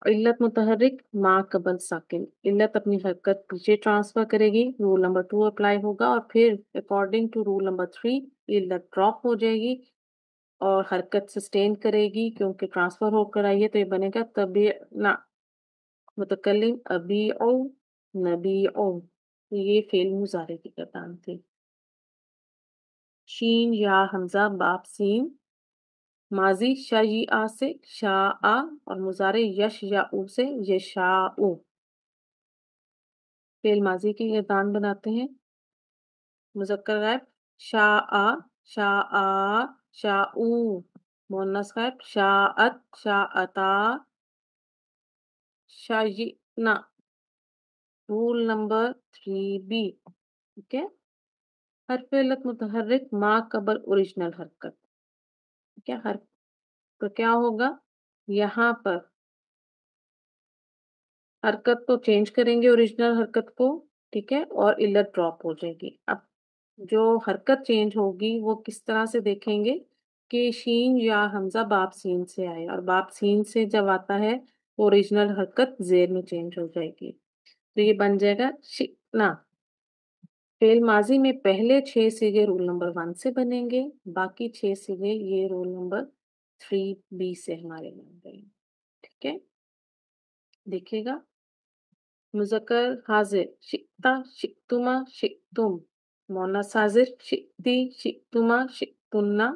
इल्लत मुतहर्रिक मा कबल साकिन, इल्लत अपनी हरकत पीछे ट्रांसफर करेगी, रूल नंबर 2 अप्लाई होगा और फिर अकॉर्डिंग टू रूल नंबर 3 इल्लत ड्रॉप हो जाएगी और हरकत सस्टेन करेगी क्योंकि ट्रांसफर होकर आई है, तो ये बनेगा तबीना। मुतकल्लिम अबीउ नबीउ, तो ये फेल मुजारे की गर्दान थी। शीन या हमजा बाप सीन, माजी शा ई आ से शा आ, और मुजारे यश या ऊ से यशा ऊ। फेल माजी की गर्दान बनाते हैं। मुज़क्कर गायब शाआ, शाआ, शाऊ। मुअन्नस गायब शाअत, शाअता, शायिना। Rule number 3B। ठीक है। हर्फ इल्लत मुतहर्रिक मा कबल ओरिजिनल हरकत। क्या हर तो क्या होगा यहाँ पर, हरकत को चेंज करेंगे ओरिजिनल हरकत को, ठीक है, और इल्लत ड्रॉप हो जाएगी। अब जो हरकत चेंज होगी वो किस तरह से देखेंगे कि शीन या हमजा बाप सीन से आए, और बाप सीन से जब आता है तो ओरिजिनल हरकत जेर में चेंज हो जाएगी। तो ये बन जाएगा शिकना। फेल माजी में पहले 6 सिगे रूल नंबर 1 से बनेंगे, बाकी 6 सिगे ये रूल नंबर 3B से हमारे बन गए। ठीक है, देखिएगा। मुज़क्कर हाजिर शिकता, शिकतुमा, शिकतुम। मुअन्नस हाजिर शिकती, शिकतुमा, शिकतुन्ना।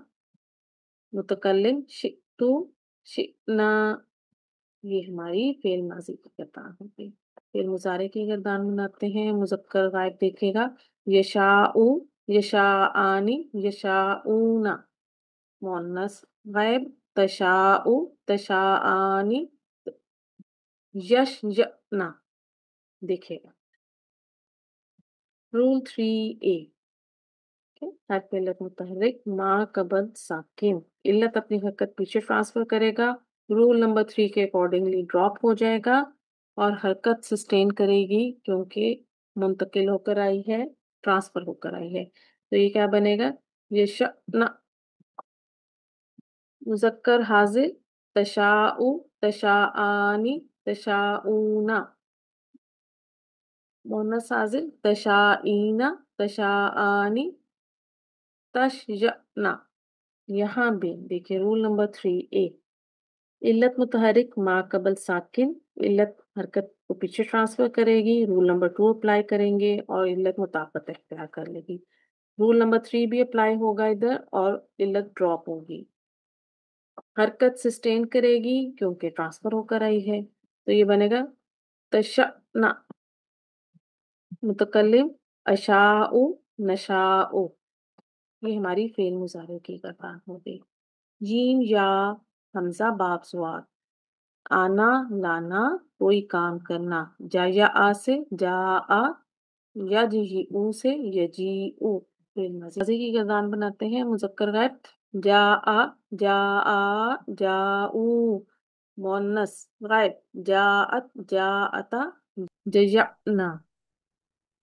मुतकल्लिम शिकतु, शिकना। ये हमारी फेल माजी की गर्दान हो गई। फेल मुजारे की गर्दान बनाते हैं। मुज़क्कर गायब देखेगा यशाउ, यशाआनी, यशाऊना। मुअन्नस गायब तशाउ, तशाआनी, यशयना। देखेगा। Rule 3A। हर्फ इल्लत मुतहर्रिक मा कबल साकिन, इल्लत अपनी हरकत पीछे ट्रांसफर करेगा, रूल नंबर 3 के अकॉर्डिंगली ड्रॉप हो जाएगा, और हरकत सस्टेन करेगी क्योंकि मुंतकिल होकर आई है, ट्रांसफर होकर आई है। तो ये क्या बनेगा, ये शना। मुज़क्कर हाजिर तशाउ, तशाआनी, तशाऊना। मुअन्नस हाजिर तशाईना, तशाआनी, तशयना। यहाँ भी देखिए रूल नंबर 3A। इल्लत मुतहरिक मा कबल साकिन, इल्लत हरकत को पीछे ट्रांसफर करेगी, रूल नंबर 2 अप्लाई करेंगे और इल्लत मुताबिकत इख्तियार कर लेगी। रूल नंबर 3 भी अप्लाई होगा इधर, और इल्लत ड्रॉप होगी। हरकत सस्टेन करेगी क्योंकि ट्रांसफर होकर आई है। तो ये बनेगा तशना। मुतकल्लिम अशाउ, नशाउ। ये हमारी फेल मुजारे की गर्दान हो गई। जीम या हमजा बाप स्वाद, आना, लाना, कोई काम करना। जा या आ से जा आ, या जी ऊ से यजी ऊ। फिर मजे की गर्दान बनाते हैं। मुज़क्कर गायब जा आ, जा आ, जा ऊ। मुअन्नस गायब जाअत, जाअता, जयना।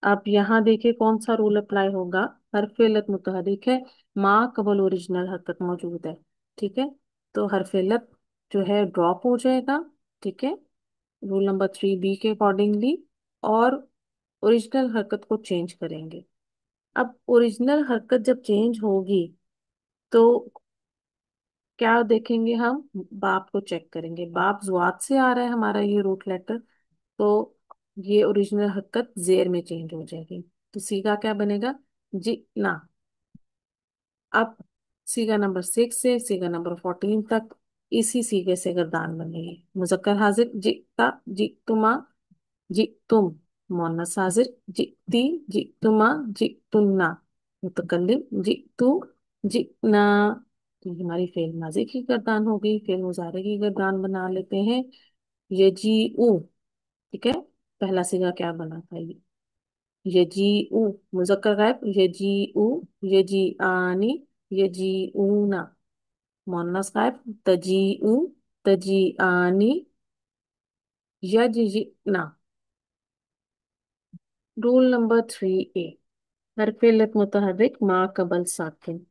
अब यहाँ देखिए कौन सा रूल अप्लाई होगा। हर्फ इल्लत मुतहर्रिक है, माँ कबल ओरिजिनल हरकत मौजूद है। ठीक है, तो हर्फ इल्लत जो है ड्रॉप हो जाएगा। ठीक है, रूल नंबर 3B के अकॉर्डिंगली, और ओरिजिनल हरकत को चेंज करेंगे। अब ओरिजिनल हरकत जब चेंज होगी तो क्या देखेंगे हम, बाप को चेक करेंगे। बाप जुआत से आ रहा है हमारा ये रूट लेटर, तो ये ओरिजिनल हरकत जेर में चेंज हो जाएगी। तो सीगा क्या बनेगा, जी ना। अब सीगा नंबर 6 से सीगा नंबर 14 तक इसी सीगे से गर्दान बनेगी। मुजक्कर हाजिर जिता, जितुमा, जितुम। मुअन्नस हाजिर जिती, जितुमा, जितुन्ना। मुतकल्लिम जितु, जितना। तो ये हमारी फेल माजी की गर्दान हो गई। फेल मुजारे की गर्दान बना लेते हैं। ये जी ऊ। ठीक है, पहला सीगा क्या बना था, ये यजीउ। मुज़क्कर गायब यजीउ, यजीआनी, यजीऊना। मुअन्नस गायब तजीउ, तजीआनी, यजीना। Rule number 3A। हरफ इल्लत मुतहर्रिक मा कबल साकिन,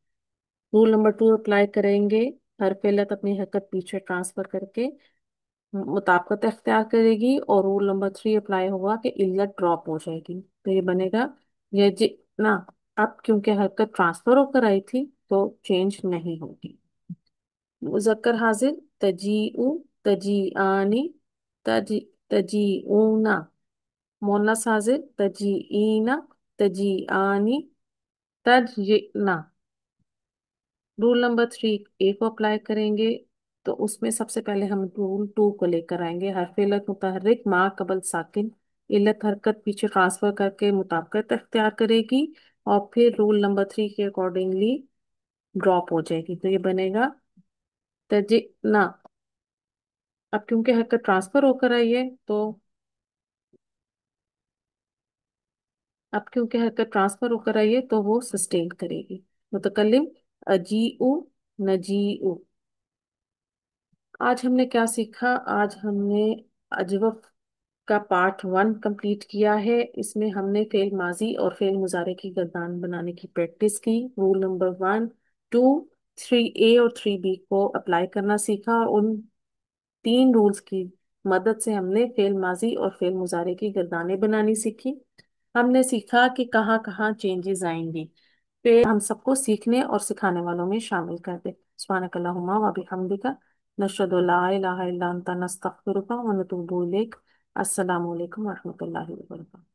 रूल नंबर 2 अप्लाई करेंगे। हरफ इल्लत अपनी हरकत पीछे ट्रांसफर करके मुताबिकत अख्तियार करेगी, और रूल नंबर 3 अप्लाई होगा कि इल्लत ड्रॉप हो जाएगी। तो ये बनेगा ये ना। अब क्योंकि हरकत ट्रांसफर होकर आई थी तो चेंज नहीं होगी। मुजक्कर हाजिर तजीउ, तजीआनी, तजी, तजीऊना। मोना साजिद, तजीईना, तजीआनी, तजयिना। रूल नंबर 3 ए को अप्लाई करेंगे, तो उसमें सबसे पहले हम रूल 2 को लेकर आएंगे। हरफ इल्लत मुतहर्रिक मा कबल साकिन, इल्लत हरकत पीछे ट्रांसफर करके मुताबिकत अख्तियार करेगी, और फिर रूल नंबर 3 के अकॉर्डिंगली ड्रॉप हो जाएगी, तो ये बनेगा तजिना। अब क्योंकि हरकत ट्रांसफर होकर आई है, तो अब क्योंकि हरकत ट्रांसफर होकर आई है तो वो सस्टेन करेगी। मुतकल्लिम अजीउ, नजीउ। आज हमने क्या सीखा? आज हमने अजवफ का पार्ट 1 कंप्लीट किया है। इसमें हमने फेल माजी और फेल मुजारे की गर्दान बनाने की प्रैक्टिस की। रूल नंबर 1, 2, 3 ए और 3 बी को अप्लाई करना सीखा, और उन 3 रूल्स की मदद से हमने फेल माजी और फेल मुजारे की गर्दानें बनानी सीखी। हमने सीखा कि कहाँ कहाँ चेंजेस आएंगी, फिर हम सबको सीखने और सिखाने वालों में शामिल कर दे। सुब्हानक अल्लाहुम्मा व बिहम्दिका, नशहदु ला इलाहा इल्ला अंता, नस्तगफिरुका व नतूबु इलैक। अस्सलामु अलैकुम व रहमतुल्लाहि व बरकातहू।